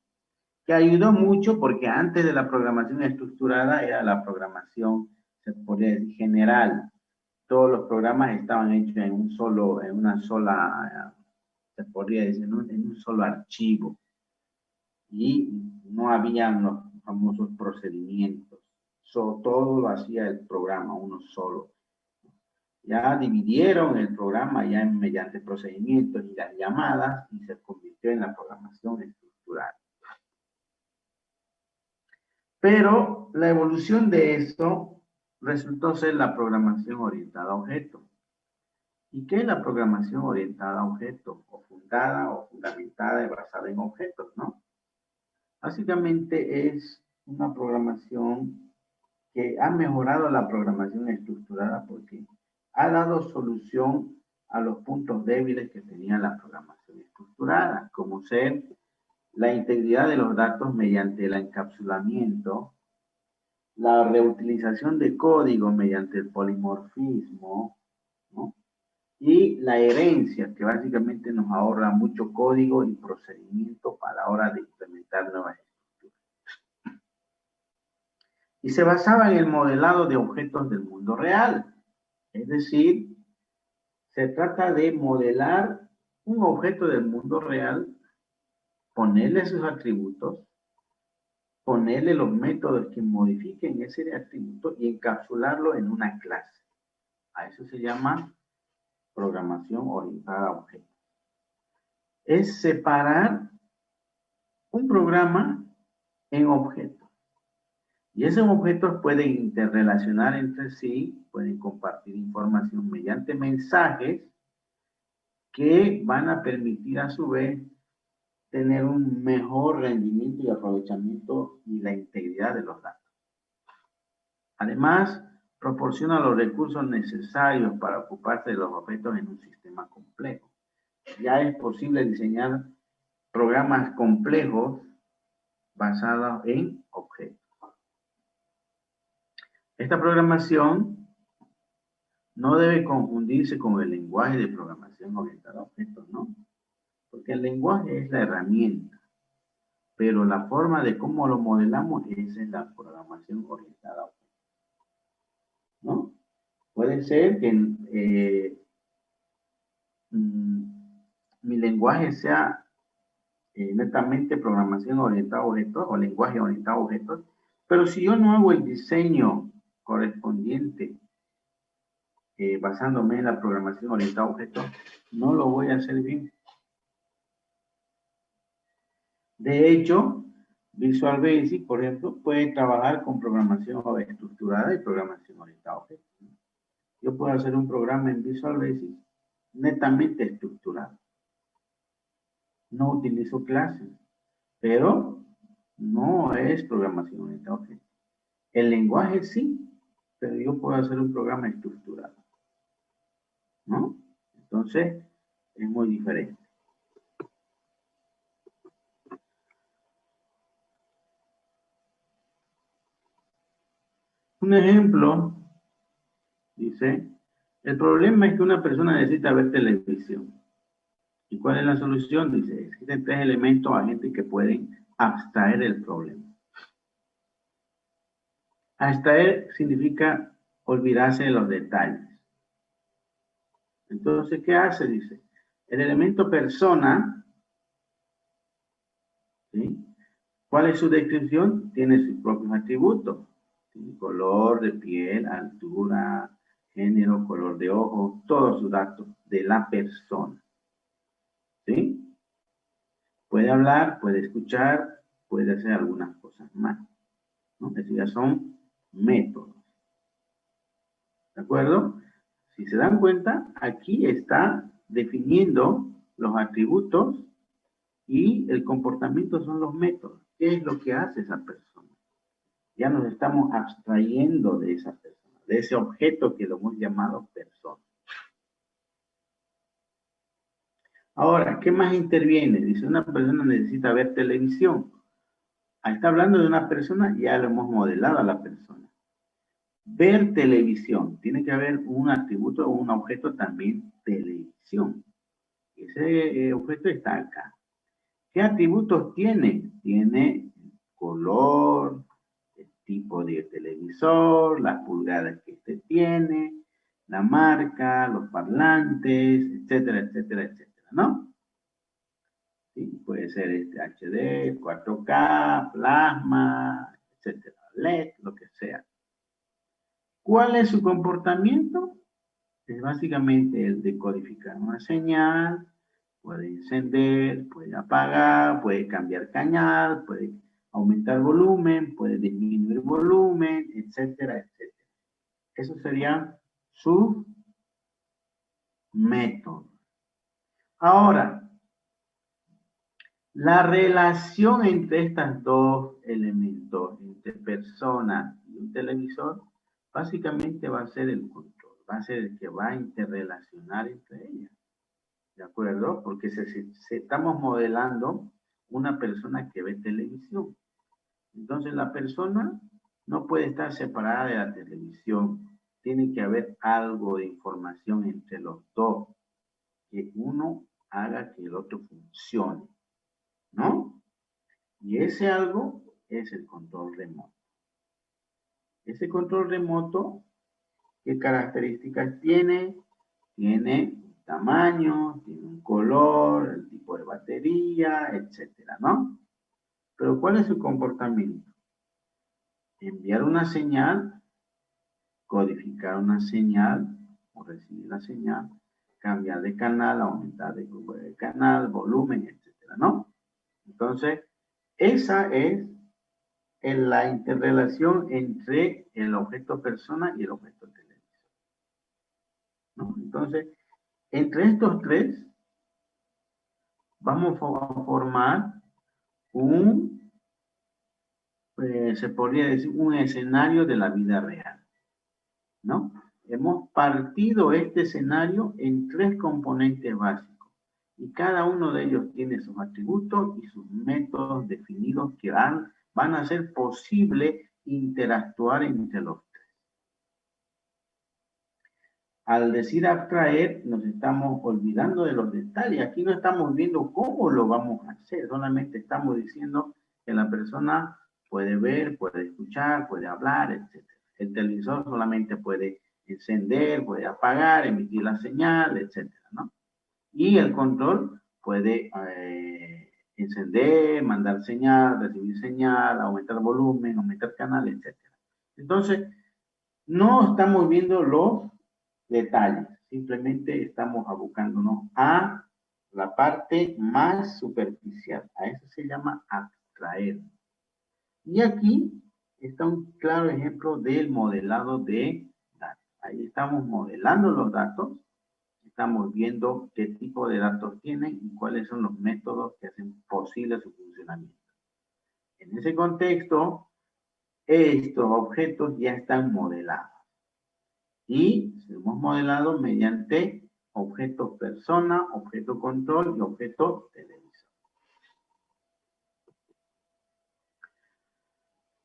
Que ayudó mucho porque antes de la programación estructurada era la programación, se podría decir, general. Todos los programas estaban hechos en una sola, se podría decir, en un solo archivo. Y no habían los famosos procedimientos. Todo lo hacía el programa, uno solo. Ya dividieron el programa ya mediante procedimientos y las llamadas y se convirtió en la programación estructurada. Pero la evolución de esto resultó ser la programación orientada a objetos. ¿Y qué es la programación orientada a objetos? O fundada o fundamentada y basada en objetos, ¿no? Básicamente es una programación que ha mejorado la programación estructurada porque ha dado solución a los puntos débiles que tenía la programación estructurada, como ser la integridad de los datos mediante el encapsulamiento, la reutilización de código mediante el polimorfismo, ¿no? Y la herencia, que básicamente nos ahorra mucho código y procedimiento para la hora de implementar nuevas estructuras. Y se basaba en el modelado de objetos del mundo real. Es decir, se trata de modelar un objeto del mundo real, ponerle sus atributos, ponerle los métodos que modifiquen ese atributo y encapsularlo en una clase. A eso se llama programación orientada a objetos. Es separar un programa en objetos. Y esos objetos pueden interrelacionar entre sí, pueden compartir información mediante mensajes que van a permitir a su vez tener un mejor rendimiento y aprovechamiento y la integridad de los datos. Además, proporciona los recursos necesarios para ocuparse de los objetos en un sistema complejo. Ya es posible diseñar programas complejos basados en objetos. Esta programación no debe confundirse con el lenguaje de programación orientada a objetos, ¿no? Porque el lenguaje es la herramienta, pero la forma de cómo lo modelamos es en la programación orientada a objetos, ¿no? Puede ser que mi lenguaje sea netamente programación orientada a objetos o lenguaje orientado a objetos, pero si yo no hago el diseño correspondiente basándome en la programación orientada a objetos, no lo voy a hacer bien. De hecho, Visual Basic, por ejemplo, puede trabajar con programación estructurada y programación orientada a objetos. Yo puedo hacer un programa en Visual Basic netamente estructurado. No utilizo clases, pero no es programación orientada a objetos. El lenguaje sí, pero yo puedo hacer un programa estructurado, ¿no? Entonces, es muy diferente. Un ejemplo, dice, el problema es que una persona necesita ver televisión. ¿Y cuál es la solución? Dice, existen 3 elementos agentes que pueden abstraer el problema. Abstraer significa olvidarse de los detalles. Entonces, ¿qué hace? Dice, el elemento persona, ¿sí? ¿Cuál es su descripción? Tiene sus propios atributos. ¿sí? Color de piel, altura, género, color de ojos, todos sus datos de la persona. ¿Sí? Puede hablar, puede escuchar, puede hacer algunas cosas más, ¿no? Estos ya son métodos. ¿De acuerdo? Si se dan cuenta, aquí está definiendo los atributos y el comportamiento son los métodos. ¿Qué es lo que hace esa persona? Ya nos estamos abstrayendo de esa persona, de ese objeto que lo hemos llamado persona. Ahora, ¿qué más interviene? Dice, una persona necesita ver televisión. Ahí está hablando de una persona, ya lo hemos modelado a la persona. Ver televisión. Tiene que haber un atributo o un objeto también, televisión. Ese objeto está acá. ¿Qué atributos tiene? Tiene color, el tipo de televisor, las pulgadas que este tiene, la marca, los parlantes, etcétera, etcétera, etcétera, ¿no? ¿Sí? Puede ser HD, 4K, plasma, etcétera, LED, lo que sea. ¿Cuál es su comportamiento? Es básicamente el de codificar una señal, puede encender, puede apagar, puede cambiar canal, puede aumentar volumen, puede disminuir volumen, etcétera, etcétera. Eso sería su método. Ahora, la relación entre estos dos elementos, entre persona y un televisor, básicamente va a ser el control, va a ser el que va a interrelacionar entre ellas. ¿De acuerdo? Porque se estamos modelando una persona que ve televisión. Entonces la persona no puede estar separada de la televisión. Tiene que haber algo de información entre los dos, que uno haga que el otro funcione, ¿no? Y ese algo es el control remoto. Ese control remoto, ¿qué características tiene? Tiene tamaño, tiene un color, el tipo de batería, etcétera, ¿no? Pero ¿cuál es su comportamiento? Enviar una señal, codificar una señal, o recibir la señal, cambiar de canal, aumentar de canal, volumen, etcétera, ¿no? Entonces, esa es la interrelación entre el objeto persona y el objeto televisor, ¿no? Entonces, entre estos tres, vamos a formar se podría decir, un escenario de la vida real, ¿no? Hemos partido este escenario en tres componentes básicos y cada uno de ellos tiene sus atributos y sus métodos definidos que van a hacer posible interactuar entre los tres. Al decir abstraer, nos estamos olvidando de los detalles. Aquí no estamos viendo cómo lo vamos a hacer, solamente estamos diciendo que la persona puede ver, puede escuchar, puede hablar, etc. El televisor solamente puede encender, puede apagar, emitir la señal, etc., ¿no? Y el control puede encender, mandar señal, recibir señal, aumentar volumen, aumentar canal, etc. Entonces, no estamos viendo los detalles, simplemente estamos abocándonos a la parte más superficial, a eso se llama abstraer. Y aquí está un claro ejemplo del modelado de datos. Ahí estamos modelando los datos, estamos viendo qué tipo de datos tienen y cuáles son los métodos que hacen posible su funcionamiento. En ese contexto, estos objetos ya están modelados. Y se hemos modelado mediante objeto persona, objeto control y objeto televisor.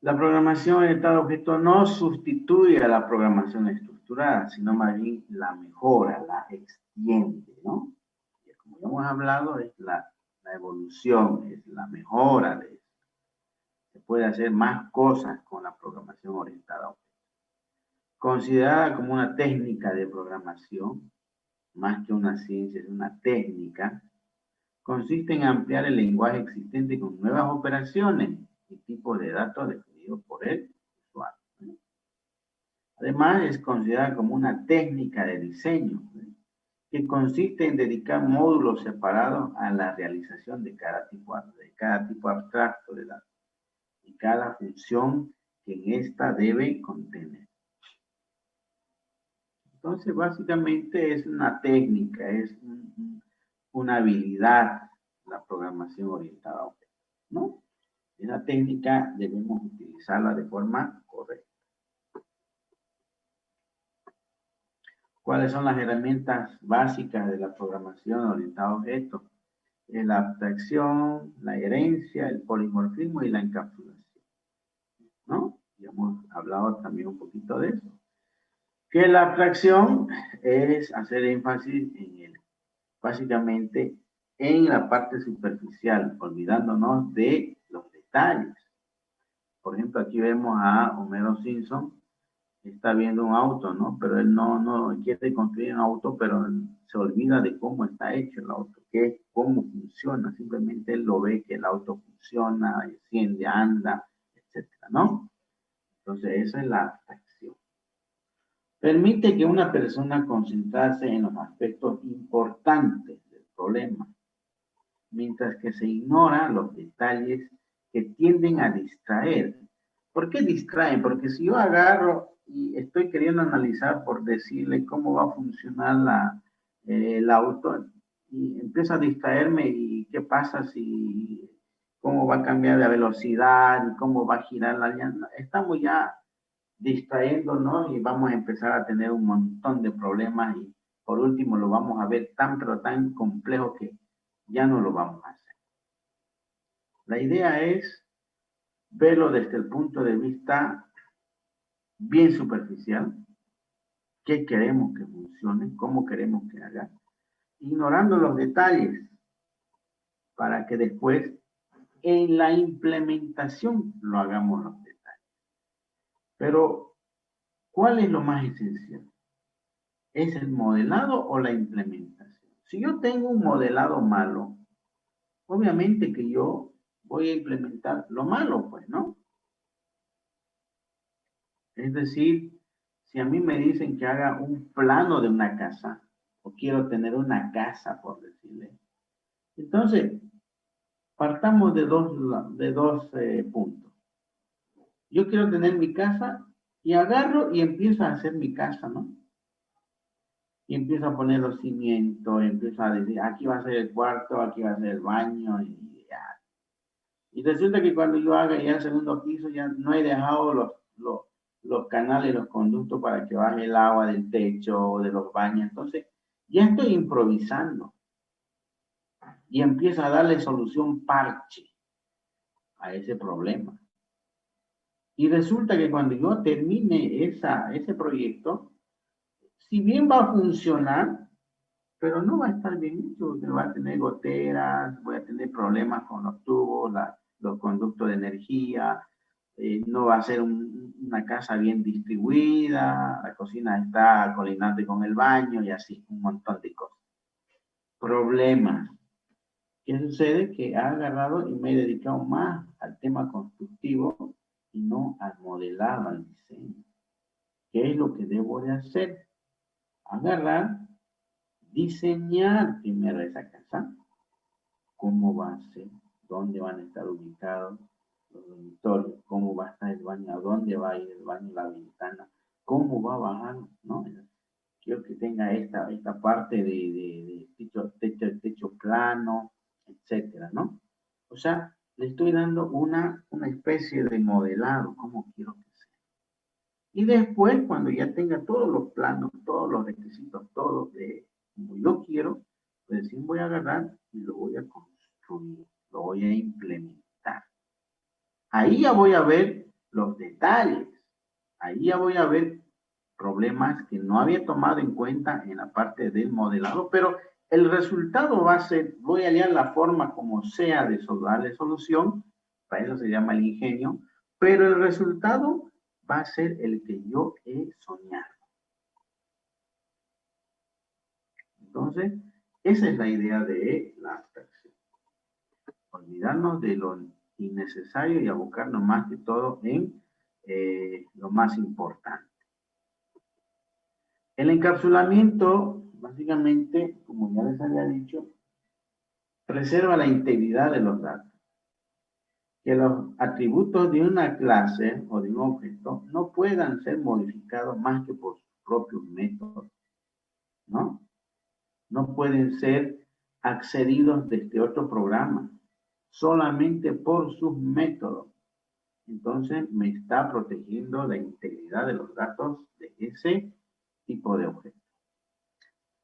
La programación orientada a objeto no sustituye a la programación estructurada, sino más bien la mejora, la extiende, ¿no? Y como ya hemos hablado, es la evolución, es la mejora de eso. Se puede hacer más cosas con la programación orientada a objeto. Considerada como una técnica de programación, más que una ciencia, es una técnica, consiste en ampliar el lenguaje existente con nuevas operaciones y tipos de datos definidos por el usuario. Además, es considerada como una técnica de diseño, ¿sí?, que consiste en dedicar módulos separados a la realización de cada tipo abstracto de datos y cada función que en esta debe contener. Entonces, básicamente es una técnica, es una habilidad, la programación orientada a objetos, ¿no? Esa técnica debemos utilizarla de forma correcta. ¿Cuáles son las herramientas básicas de la programación orientada a objetos? Es la abstracción, la herencia, el polimorfismo y la encapsulación, ¿no? Ya hemos hablado también un poquito de eso. Que la abstracción es hacer énfasis básicamente en la parte superficial, olvidándonos de los detalles. Por ejemplo, aquí vemos a Homero Simpson, está viendo un auto, ¿no? Pero él no quiere construir un auto, pero se olvida de cómo está hecho el auto, cómo funciona. Simplemente él lo ve que el auto funciona, enciende, anda, etcétera, ¿no? Entonces, esa es la abstracción. Permite que una persona concentrarse en los aspectos importantes del problema, mientras que se ignoran los detalles que tienden a distraer. ¿Por qué distraen? Porque si yo agarro y estoy queriendo analizar, por decirle, cómo va a funcionar el auto, y empiezo a distraerme, y qué pasa si, cómo va a cambiar la velocidad y cómo va a girar la llanta, estamos ya distrayéndonos y vamos a empezar a tener un montón de problemas, y por último lo vamos a ver tan pero tan complejo que ya no lo vamos a hacer. La idea es verlo desde el punto de vista bien superficial, qué queremos que funcione, cómo queremos que haga, ignorando los detalles para que después en la implementación lo hagamos los detalles. Pero, ¿cuál es lo más esencial? ¿Es el modelado o la implementación? Si yo tengo un modelado malo, obviamente que yo voy a implementar lo malo, pues, ¿no? Es decir, si a mí me dicen que haga un plano de una casa, o quiero tener una casa, por decirle, entonces, partamos de dos puntos. Yo quiero tener mi casa y agarro y empiezo a hacer mi casa, ¿no? Y empiezo a poner los cimientos, empiezo a decir, aquí va a ser el cuarto, aquí va a ser el baño, y ya. Y resulta que cuando yo haga ya el segundo piso, ya no he dejado los canales, los conductos para que baje el agua del techo o de los baños. Entonces, ya estoy improvisando. Y empiezo a darle solución parche a ese problema. Y resulta que cuando yo termine ese proyecto, si bien va a funcionar, pero no va a estar bien hecho, porque va a tener goteras, voy a tener problemas con los tubos, los conductos de energía, no va a ser una casa bien distribuida, la cocina está colindante con el baño y así, un montón de cosas. Problemas. ¿Qué sucede? Que ha agarrado y me he dedicado más al tema constructivo y no al modelado, al diseño. ¿Qué es lo que debo de hacer? Agarrar, diseñar primero esa casa, cómo va a ser, dónde van a estar ubicados los dormitorios, cómo va a estar el baño, a dónde va a ir el baño, la ventana, cómo va a bajar, ¿no? Quiero que tenga esta parte de techo plano, etcétera, ¿no? O sea, le estoy dando una especie de modelado, cómo quiero que sea. Y después, cuando ya tenga todos los planos, todos los requisitos, todo de como yo quiero, pues sí voy a agarrar y lo voy a construir, lo voy a implementar. Ahí ya voy a ver los detalles, ahí ya voy a ver problemas que no había tomado en cuenta en la parte del modelado, pero el resultado va a ser, voy a hallar la forma como sea de darle solución, para eso se llama el ingenio, pero el resultado va a ser el que yo he soñado. Entonces, esa es la idea de la abstracción. Olvidarnos de lo innecesario y abocarnos más que todo en lo más importante. El encapsulamiento, básicamente, como ya les había dicho, preserva la integridad de los datos. Que los atributos de una clase o de un objeto no puedan ser modificados más que por sus propios métodos, ¿no? No pueden ser accedidos desde otro programa, solamente por sus métodos. Entonces, me está protegiendo la integridad de los datos de ese tipo de objeto.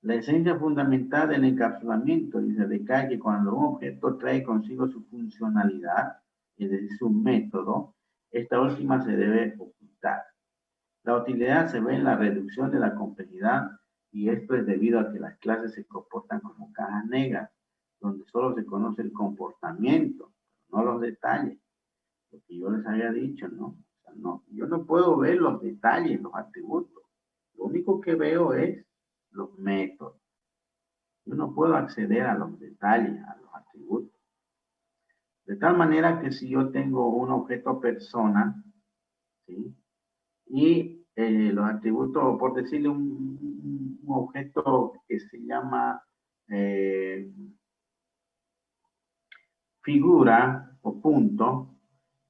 La esencia fundamental del encapsulamiento dice recae que cuando un objeto trae consigo su funcionalidad, es decir, su método, esta última se debe ocultar. La utilidad se ve en la reducción de la complejidad y esto es debido a que las clases se comportan como cajas negras, donde solo se conoce el comportamiento, no los detalles. Lo que yo les había dicho, ¿no? O sea, no, yo no puedo ver los detalles, los atributos. Lo único que veo es los métodos. Yo no puedo acceder a los detalles, a los atributos. De tal manera que si yo tengo un objeto persona, ¿sí? Y los atributos, por decirle un objeto que se llama figura o punto,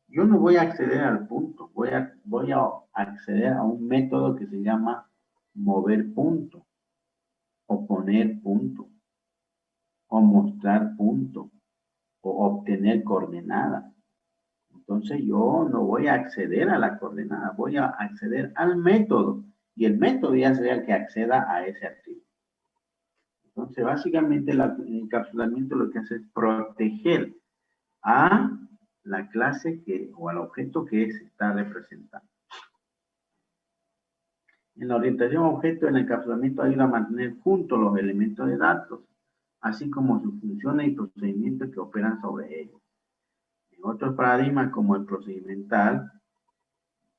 yo no voy a acceder al punto, voy a acceder a un método que se llama mover punto, o poner punto, o mostrar punto, o obtener coordenada. Entonces yo no voy a acceder a la coordenada, voy a acceder al método, y el método ya será el que acceda a ese atributo. Entonces básicamente el encapsulamiento lo que hace es proteger a la clase o al objeto que se está representando. En la orientación a objeto, el encapsulamiento ayuda a mantener juntos los elementos de datos, así como sus funciones y procedimientos que operan sobre ellos. En otros paradigmas como el procedimental,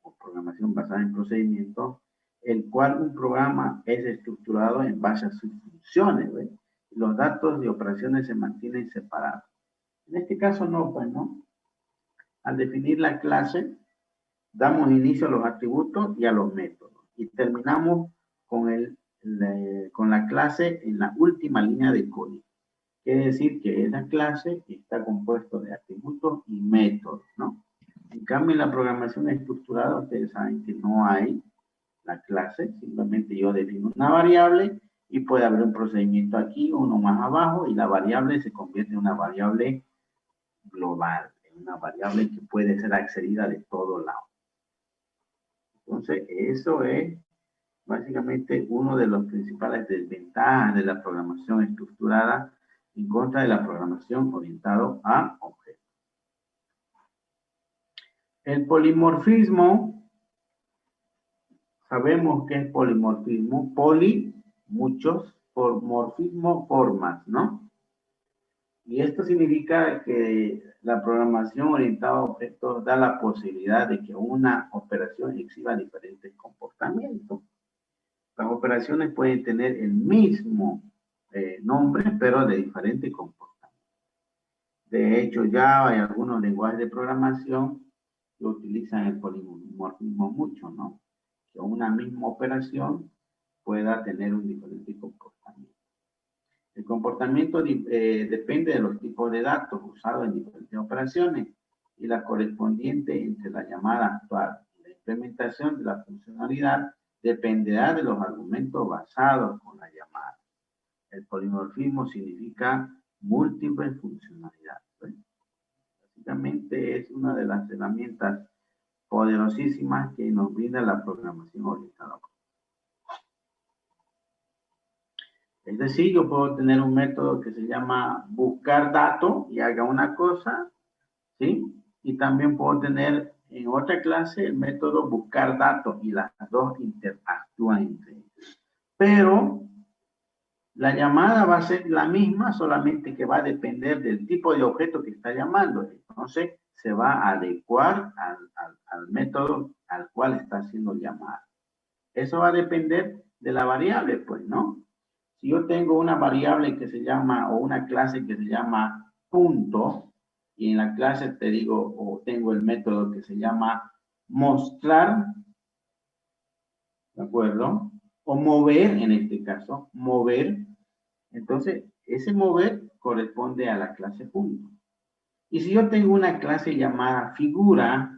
o programación basada en procedimientos, el cual un programa es estructurado en base a sus funciones, ¿ves? Los datos de operaciones se mantienen separados. En este caso no, pues no. Al definir la clase, damos inicio a los atributos y a los métodos. Y terminamos con la clase en la última línea de código. Quiere decir que esa clase está compuesta de atributos y métodos, ¿no? En cambio, en la programación estructurada, ustedes saben que no hay la clase, simplemente yo defino una variable y puede haber un procedimiento aquí, uno más abajo, y la variable se convierte en una variable global, en una variable que puede ser accedida de todos lados. Entonces, eso es básicamente uno de los principales desventajas de la programación estructurada en contra de la programación orientada a objetos. El polimorfismo, sabemos que es polimorfismo, poli, muchos, por morfismo, formas, ¿no? Y esto significa que la programación orientada a objetos da la posibilidad de que una operación exhiba diferentes comportamientos. Las operaciones pueden tener el mismo nombre, pero de diferente comportamiento. De hecho, ya hay algunos lenguajes de programación que utilizan el polimorfismo mucho, ¿no? Que una misma operación pueda tener un diferente comportamiento. El comportamiento depende de los tipos de datos usados en diferentes operaciones y la correspondiente entre la llamada actual y la implementación de la funcionalidad dependerá de los argumentos basados con la llamada. El polimorfismo significa múltiple funcionalidad. Básicamente es una de las herramientas poderosísimas que nos brinda la programación orientada. Es decir, yo puedo tener un método que se llama buscar datos y haga una cosa, ¿sí? Y también puedo tener en otra clase el método buscar datos y las dos interactúan entre ellas. Pero la llamada va a ser la misma, solamente que va a depender del tipo de objeto que está llamando. Entonces, se va a adecuar al método al cual está siendo llamada. Eso va a depender de la variable, pues, ¿no? Si yo tengo una variable que se llama, o una clase que se llama punto, y en la clase te digo, o tengo el método que se llama mostrar, ¿de acuerdo? o mover, en este caso, mover. Entonces, ese mover corresponde a la clase punto. Y si yo tengo una clase llamada figura,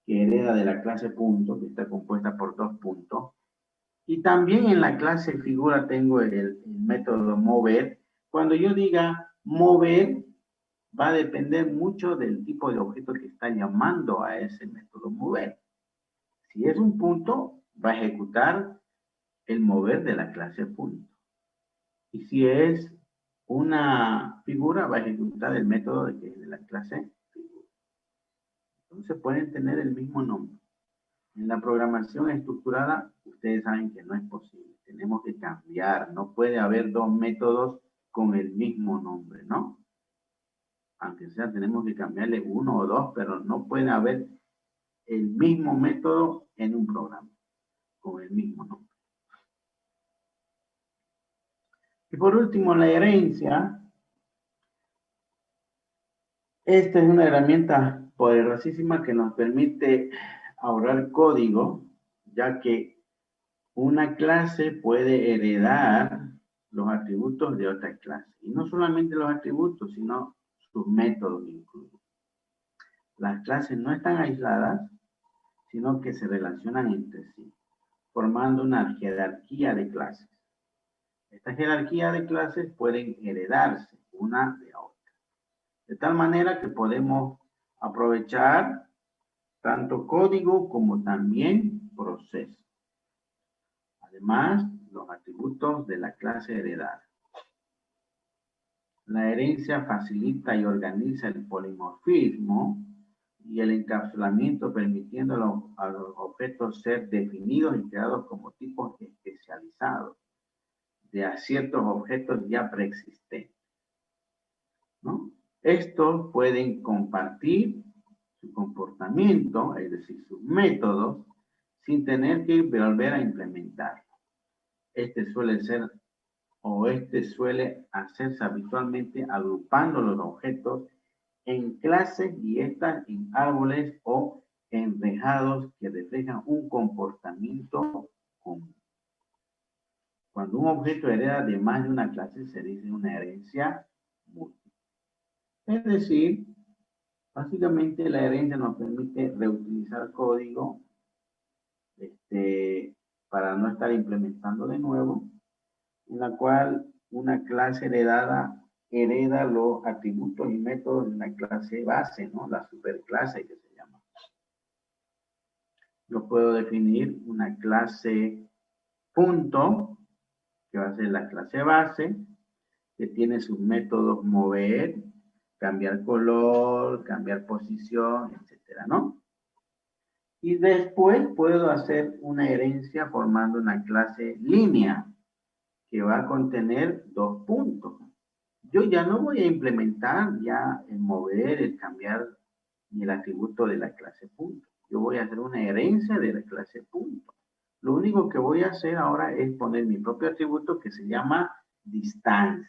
que hereda de la clase punto, que está compuesta por 2 puntos, y también en la clase figura tengo el método mover. Cuando yo diga mover, va a depender mucho del tipo de objeto que está llamando a ese método mover. Si es un punto, va a ejecutar el mover de la clase punto. Y si es una figura, va a ejecutar el método de la clase figura. Entonces pueden tener el mismo nombre. En la programación estructurada, ustedes saben que no es posible. Tenemos que cambiar. No puede haber 2 métodos con el mismo nombre, ¿no? Aunque sea, tenemos que cambiarle 1 o 2, pero no puede haber el mismo método en un programa con el mismo nombre. Y por último, la herencia. Esta es una herramienta poderosísima que nos permite ahorrar código, ya que una clase puede heredar los atributos de otra clase. Y no solamente los atributos, sino sus métodos incluso. Las clases no están aisladas, sino que se relacionan entre sí, formando una jerarquía de clases. Esta jerarquía de clases pueden heredarse una de otra. De tal manera que podemos aprovechar tanto código como también proceso. Además, los atributos de la clase heredada. La herencia facilita y organiza el polimorfismo y el encapsulamiento, permitiendo a los objetos ser definidos y creados como tipos especializados de a ciertos objetos ya preexistentes, ¿no? Estos pueden compartir su comportamiento, es decir, sus métodos, sin tener que volver a implementarlo. Este suele hacerse habitualmente agrupando los objetos en clases y estas en árboles o enrejados que reflejan un comportamiento común. Cuando un objeto hereda de más de una clase, se dice una herencia múltiple. Es decir, básicamente la herencia nos permite reutilizar código para no estar implementando de nuevo, en la cual una clase heredada hereda los atributos y métodos de una clase base, ¿no? La superclase que se llama. Yo puedo definir una clase punto, que va a ser la clase base, que tiene sus métodos mover, cambiar color, cambiar posición, etcétera, ¿no? Y después puedo hacer una herencia formando una clase línea, que va a contener 2 puntos. Yo ya no voy a implementar ya el mover, el cambiar ni el atributo de la clase punto. Yo voy a hacer una herencia de la clase punto. Lo único que voy a hacer ahora es poner mi propio atributo que se llama distancia.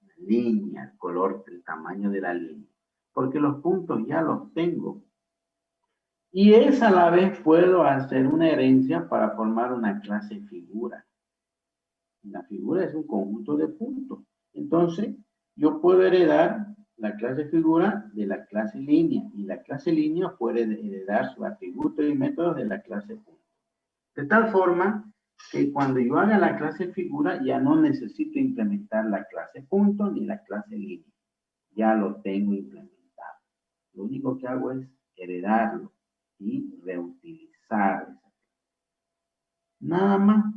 La línea, el color, el tamaño de la línea. Porque los puntos ya los tengo. Y es a la vez puedo hacer una herencia para formar una clase figura. La figura es un conjunto de puntos. Entonces, yo puedo heredar la clase figura de la clase línea y la clase línea puede heredar sus atributos y métodos de la clase punto. De tal forma que cuando yo haga la clase figura ya no necesito implementar la clase punto ni la clase línea. Ya lo tengo implementado. Lo único que hago es heredarlo y reutilizar. Nada más.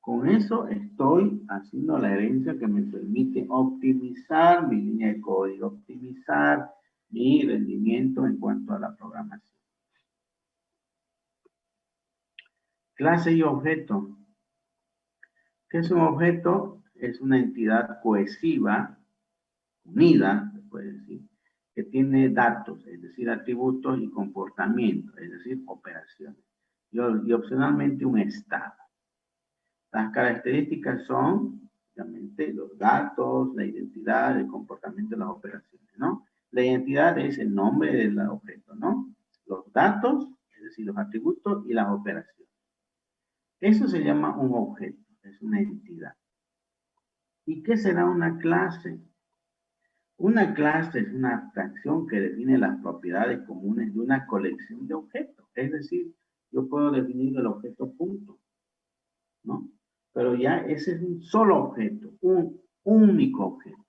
Con eso estoy haciendo la herencia que me permite optimizar mi línea de código, optimizar mi rendimiento en cuanto a la programación. Clase y objeto. ¿Qué es un objeto? Es una entidad cohesiva, unida, se puede decir, que tiene datos, es decir, atributos y comportamientos, es decir, operaciones. Y opcionalmente un estado. Las características son, obviamente, los datos, la identidad, el comportamiento de las operaciones, ¿no? La identidad es el nombre del objeto, ¿no? Los datos, es decir, los atributos y las operaciones. Eso se llama un objeto, es una entidad. ¿Y qué será una clase? Una clase es una abstracción que define las propiedades comunes de una colección de objetos. Es decir, yo puedo definir el objeto punto, ¿no? Pero ya ese es un solo objeto, un único objeto.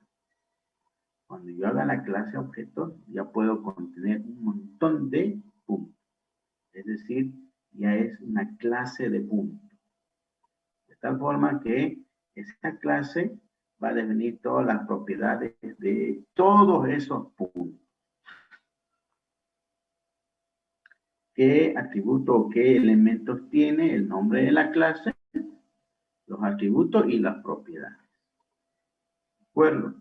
Cuando yo haga la clase objetos, ya puedo contener un montón de puntos. Es decir, ya es una clase de puntos. De tal forma que esta clase va a definir todas las propiedades de todos esos puntos. ¿Qué atributos o qué elementos tiene el nombre de la clase? Los atributos y las propiedades. ¿De acuerdo?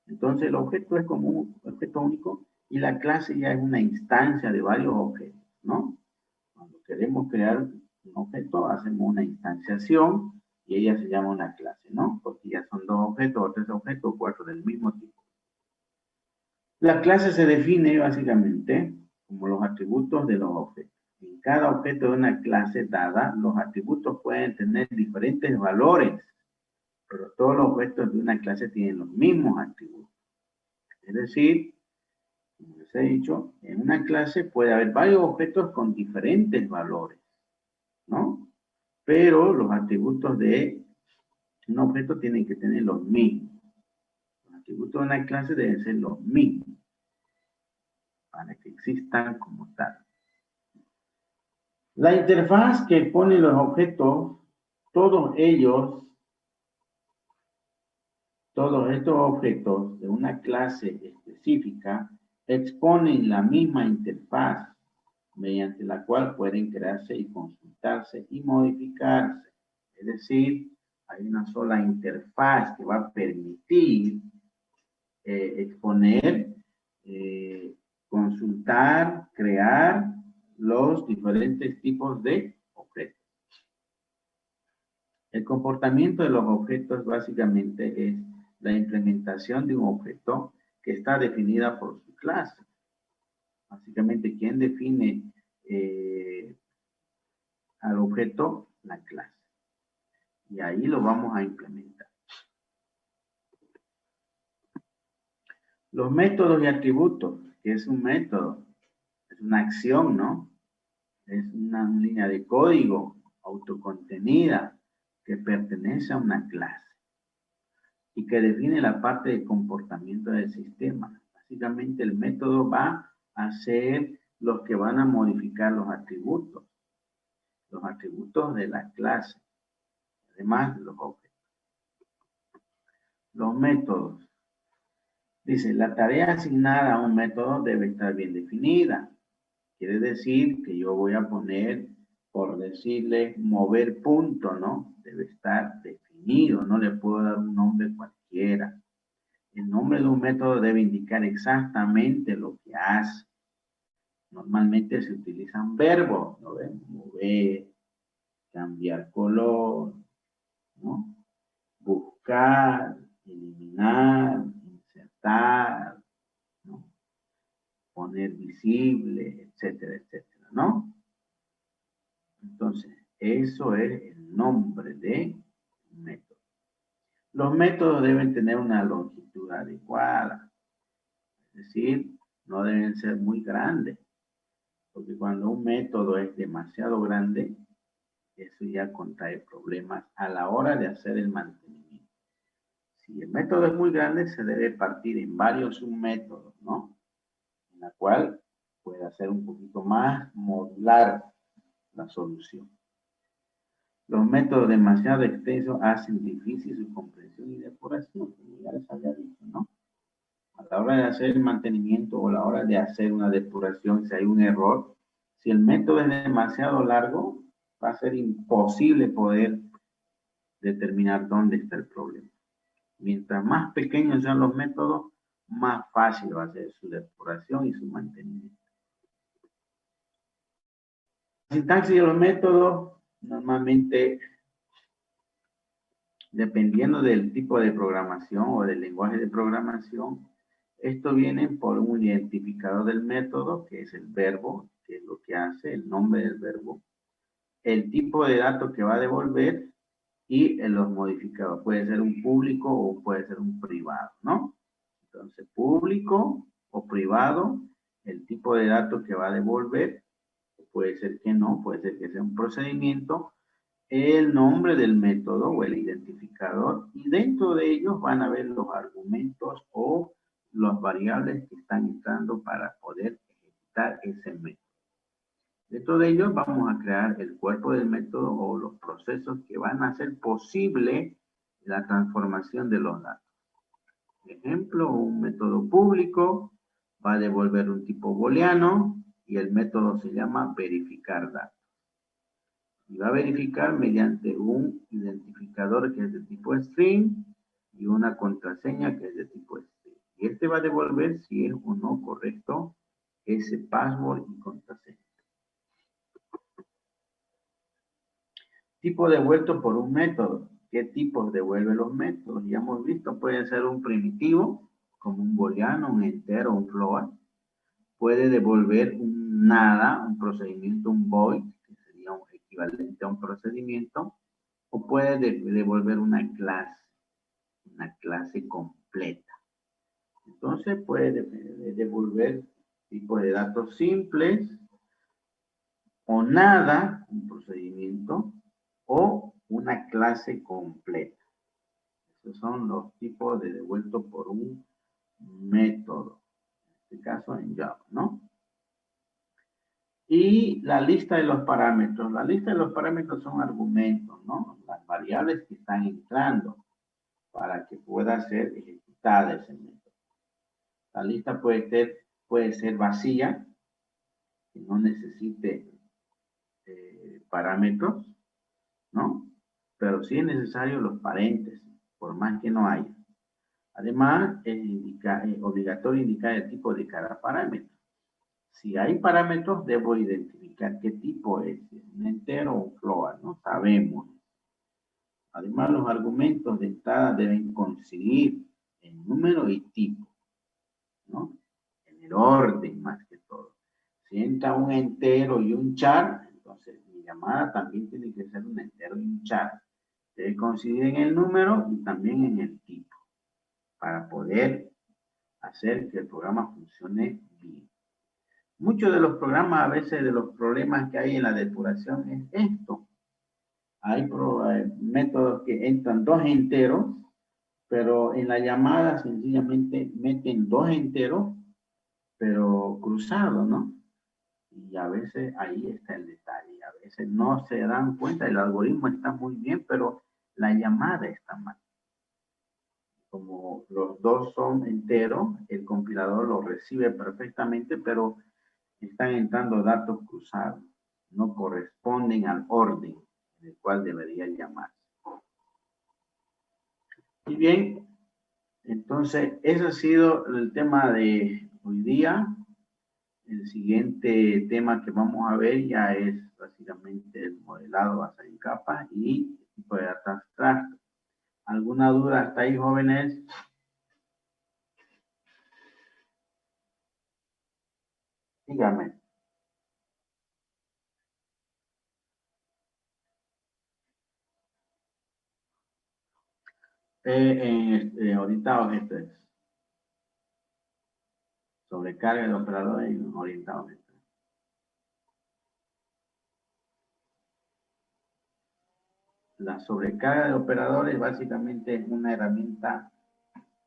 Entonces el objeto es como un objeto único y la clase ya es una instancia de varios objetos, ¿no? Cuando queremos crear un objeto, hacemos una instanciación y ella se llama una clase, ¿no? Porque ya son 2 objetos o 3 objetos o 4 del mismo tipo. La clase se define básicamente como los atributos de los objetos. En cada objeto de una clase dada, los atributos pueden tener diferentes valores, pero todos los objetos de una clase tienen los mismos atributos. Es decir, como les he dicho, en una clase puede haber varios objetos con diferentes valores, ¿no? Pero los atributos de un objeto tienen que tener los mismos. Los atributos de una clase deben ser los mismos para que existan como tal. La interfaz que pone los objetos, todos estos objetos de una clase específica exponen la misma interfaz mediante la cual pueden crearse y consultarse y modificarse. Es decir, hay una sola interfaz que va a permitir exponer, consultar, crear los diferentes tipos de objetos. El comportamiento de los objetos básicamente es la implementación de un objeto que está definida por su clase. Básicamente, ¿quién define al objeto? La clase. Y ahí lo vamos a implementar. Los métodos y atributos, que es un método, es una acción, ¿no? Es una línea de código autocontenida que pertenece a una clase y que define la parte de comportamiento del sistema. Básicamente el método va a ser los que van a modificar los atributos de la clase, además de los objetos. Los métodos. Dice, la tarea asignada a un método debe estar bien definida. Quiere decir que yo voy a poner, por decirle, mover punto, ¿no? Debe estar definido, no le puedo dar un nombre cualquiera. El nombre de un método debe indicar exactamente lo que hace. Normalmente se utilizan verbos, ¿no ven? Mover, cambiar color, ¿no? Buscar, eliminar, insertar, ¿no? Poner visible, etcétera, etcétera, ¿no? Entonces, eso es el nombre de un método. Los métodos deben tener una longitud adecuada, es decir, no deben ser muy grandes, porque cuando un método es demasiado grande, eso ya contrae problemas a la hora de hacer el mantenimiento. Si el método es muy grande, se debe partir en varios submétodos, ¿no? En la cual puede hacer un poquito más modular la solución. Los métodos demasiado extensos hacen difícil su comprensión y depuración, como ya les había dicho, ¿no? A la hora de hacer el mantenimiento o a la hora de hacer una depuración, si hay un error, si el método es demasiado largo, va a ser imposible poder determinar dónde está el problema. Mientras más pequeños sean los métodos, más fácil va a ser su depuración y su mantenimiento. La sintaxis de los métodos, normalmente, dependiendo del tipo de programación o del lenguaje de programación, esto viene por un identificador del método, que es el verbo, que es lo que hace, el nombre del verbo. el tipo de datos que va a devolver y los modificados. Puede ser un público o puede ser un privado, ¿no? Entonces, público o privado, el tipo de datos que va a devolver, puede ser que no, puede ser que sea un procedimiento, el nombre del método o el identificador, y dentro de ellos van a ver los argumentos o las variables que están entrando para poder ejecutar ese método. Dentro de ellos vamos a crear el cuerpo del método o los procesos que van a hacer posible la transformación de los datos. Ejemplo, un método público va a devolver un tipo booleano y el método se llama verificar datos. Y va a verificar mediante un identificador que es de tipo string y una contraseña que es de tipo string. Y este va a devolver si es o no correcto ese password y contraseña. Tipo devuelto por un método. ¿Qué tipos devuelve los métodos? Ya hemos visto, puede ser un primitivo, como un booleano, un entero, un float. Puede devolver un nada, un procedimiento, un void, que sería un equivalente a un procedimiento, o puede devolver una clase completa. Entonces puede devolver tipos de datos simples, o nada, un procedimiento, o una clase completa. Esos son los tipos de devuelto por un método. En este caso en Java, ¿no? Y la lista de los parámetros. La lista de los parámetros son argumentos, ¿no? Las variables que están entrando para que pueda ser ejecutada ese método. La lista puede ser vacía, que no necesite parámetros, ¿no? Pero sí es necesario los paréntesis, por más que no haya. Además, es obligatorio indicar el tipo de cada parámetro. Si hay parámetros, debo identificar qué tipo es, un entero o un float, ¿no? Sabemos. Además, los argumentos de entrada deben coincidir en número y tipo, ¿no? En el orden, más que todo. Si entra un entero y un char, entonces mi llamada también tiene que ser un entero y un char. Debe coincidir en el número y también en el tipo, para poder hacer que el programa funcione bien. Muchos de los programas, a veces de los problemas que hay en la depuración es esto. Hay métodos que entran dos enteros, pero en la llamada sencillamente meten dos enteros, pero cruzados, ¿no? Y a veces ahí está el detalle. A veces no se dan cuenta, el algoritmo está muy bien, pero la llamada está mal. Como los dos son enteros, el compilador lo recibe perfectamente, pero están entrando datos cruzados, no corresponden al orden en el cual debería llamarse. Y bien, entonces ese ha sido el tema de hoy día. El siguiente tema que vamos a ver ya es básicamente el modelado basado en capas y tipo de data abstracto. ¿Alguna duda hasta ahí, jóvenes? Dígame. Orientados esto es. Sobrecarga de operadores y orientados esto. La sobrecarga de operadores básicamente es una herramienta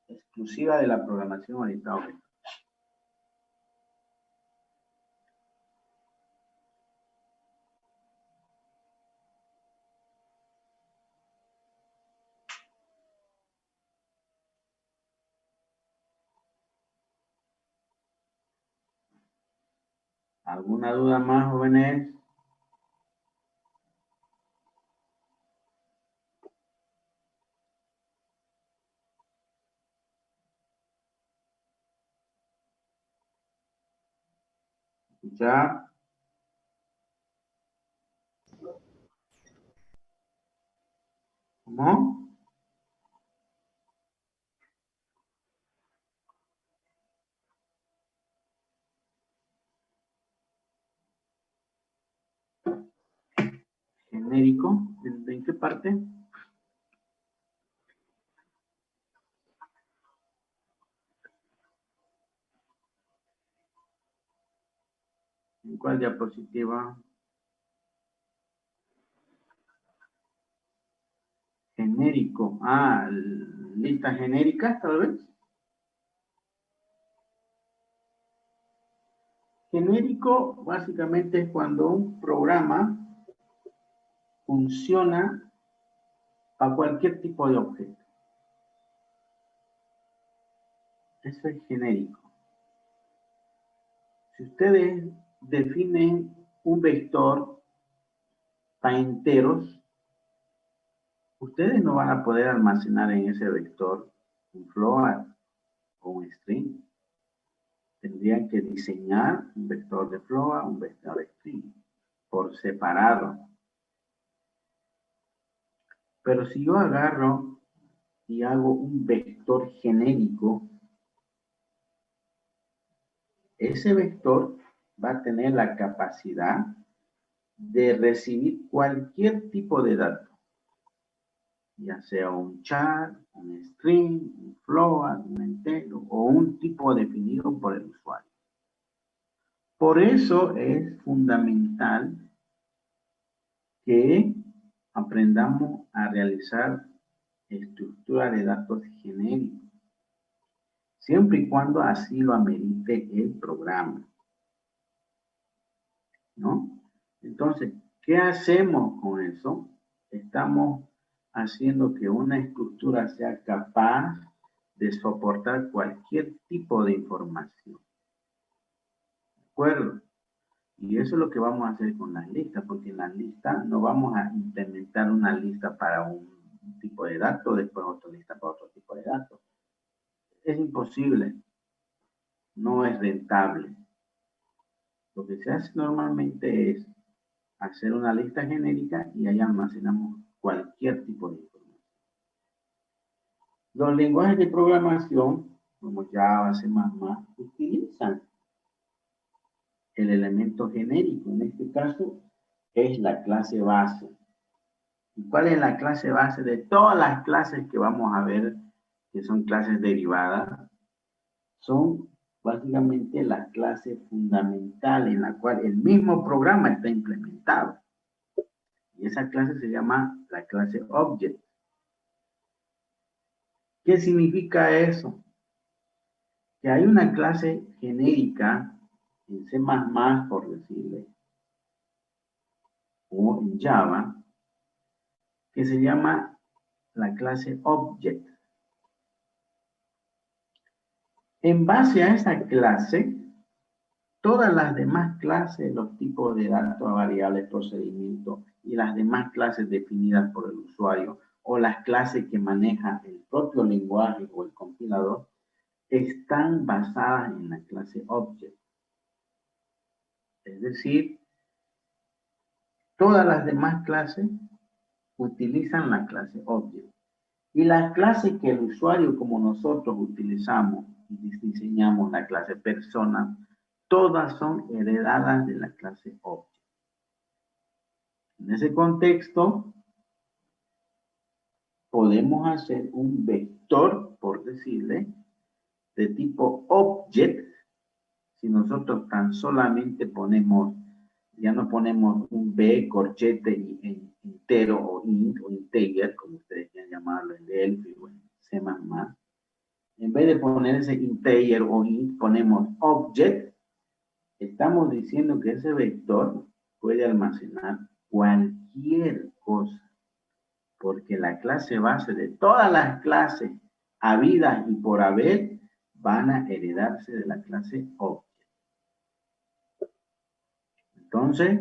exclusiva de la programación orientada a objetos. ¿Alguna duda más, jóvenes? ¿Ya? ¿Cómo? genérico. ¿En qué parte? ¿En cuál diapositiva? Genérico. Ah, lista genérica, tal vez. Genérico básicamente es cuando un programa funciona a cualquier tipo de objeto. Eso es genérico. Si ustedes definen un vector para enteros, ustedes no van a poder almacenar en ese vector un float o un string. Tendrían que diseñar un vector de float, un vector de string, por separado. Pero si yo agarro y hago un vector genérico, ese vector va a tener la capacidad de recibir cualquier tipo de dato, ya sea un char, un string, un float, un entero o un tipo definido por el usuario. Por eso es fundamental que aprendamos a realizar estructura de datos genéricos, siempre y cuando así lo amerite el programa, ¿no? Entonces, ¿qué hacemos con eso? Estamos haciendo que una estructura sea capaz de soportar cualquier tipo de información. ¿De acuerdo? Y eso es lo que vamos a hacer con las listas, porque en las listas no vamos a implementar una lista para un tipo de datos, después otra lista para otro tipo de datos. Es imposible, no es rentable. Lo que se hace normalmente es hacer una lista genérica y ahí almacenamos cualquier tipo de información. Los lenguajes de programación, como Java, C++, utilizan el elemento genérico. En este caso es la clase base. ¿Y cuál es la clase base de todas las clases que vamos a ver, que son clases derivadas? Son básicamente la clase fundamental en la cual el mismo programa está implementado. Y esa clase se llama la clase Object. ¿Qué significa eso? Que hay una clase genérica en C++, por decirle, o en Java, que se llama la clase Object. En base a esa clase, todas las demás clases, los tipos de datos, variables, procedimientos y las demás clases definidas por el usuario o las clases que maneja el propio lenguaje o el compilador, están basadas en la clase Object. Es decir, todas las demás clases utilizan la clase Object. Y la clase que el usuario como nosotros utilizamos y diseñamos, la clase persona, todas son heredadas de la clase Object. En ese contexto, podemos hacer un vector, por decirle, de tipo Object, si nosotros tan solamente ponemos, ya no ponemos un B, corchete y entero o int o integer, como ustedes quieran llamarlo en Delphi o en C++. En vez de poner ese integer o int, ponemos object. Estamos diciendo que ese vector puede almacenar cualquier cosa, porque la clase base de todas las clases habidas y por haber van a heredarse de la clase object. Entonces,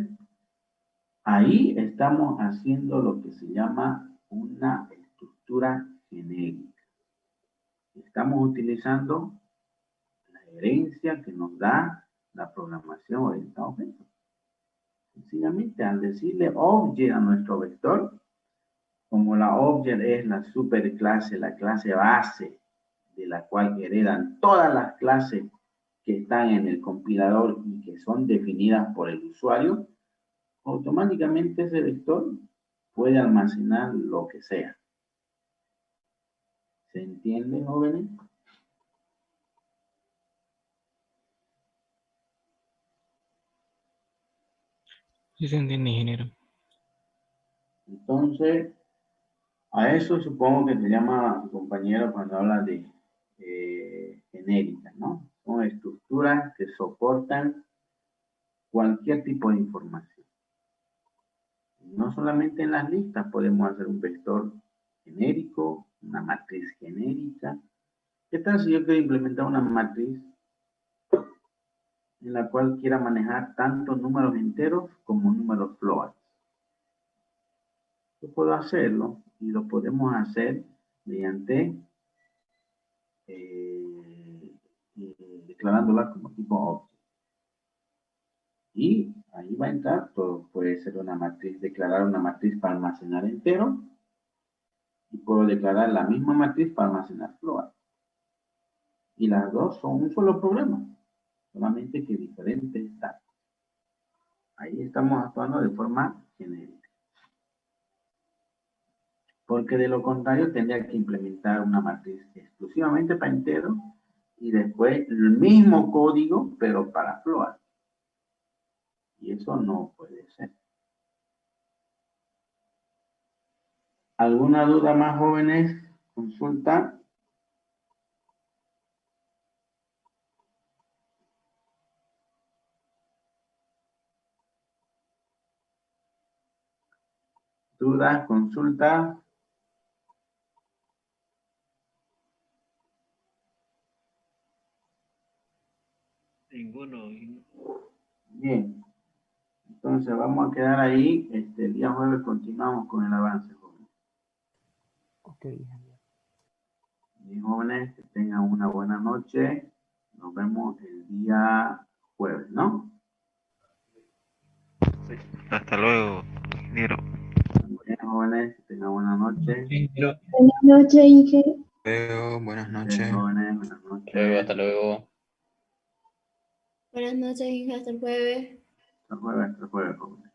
ahí estamos haciendo lo que se llama una estructura genérica. Estamos utilizando la herencia que nos da la programación orientada a objetos. Sencillamente, al decirle object a nuestro vector, como la object es la superclase, la clase base, de la cual heredan todas las clases que están en el compilador y que son definidas por el usuario, automáticamente ese vector puede almacenar lo que sea. ¿Se entiende, jóvenes?
Sí se entiende, ingeniero.
Entonces, a eso supongo que te llama compañero cuando habla de genérica, ¿no? Son estructuras que soportan cualquier tipo de información. No solamente en las listas podemos hacer un vector genérico, una matriz genérica. ¿Qué tal si yo quiero implementar una matriz en la cual quiera manejar tanto números enteros como números floats? Yo puedo hacerlo y lo podemos hacer mediante declarándola como tipo object. Y ahí va a entrar todo. Puede ser una matriz, declarar una matriz para almacenar entero. Y puedo declarar la misma matriz para almacenar float. Y las dos son un solo programa, solamente que diferentes datos. Ahí estamos actuando de forma genérica. Porque de lo contrario tendría que implementar una matriz exclusivamente para entero y después el mismo código, pero para float. Y eso no puede ser. ¿Alguna duda más, jóvenes? Consulta. ¿Dudas? Consulta.
Ninguno.
Bien. Entonces vamos a quedar ahí. El día jueves continuamos con el avance, jóvenes.
Ok.
Bien, jóvenes, que tengan una buena noche. Nos vemos el día jueves, ¿no?
Sí. Hasta luego, ingeniero.
Bien, jóvenes, que tengan buena noche.
Ingeniero,
Buenas noches, Inge.
Buenas
Bien,
noches.
jóvenes, buenas noches.
Hasta luego.
Buenas noches, Inge. Hasta el jueves.
Hasta jueves, jóvenes.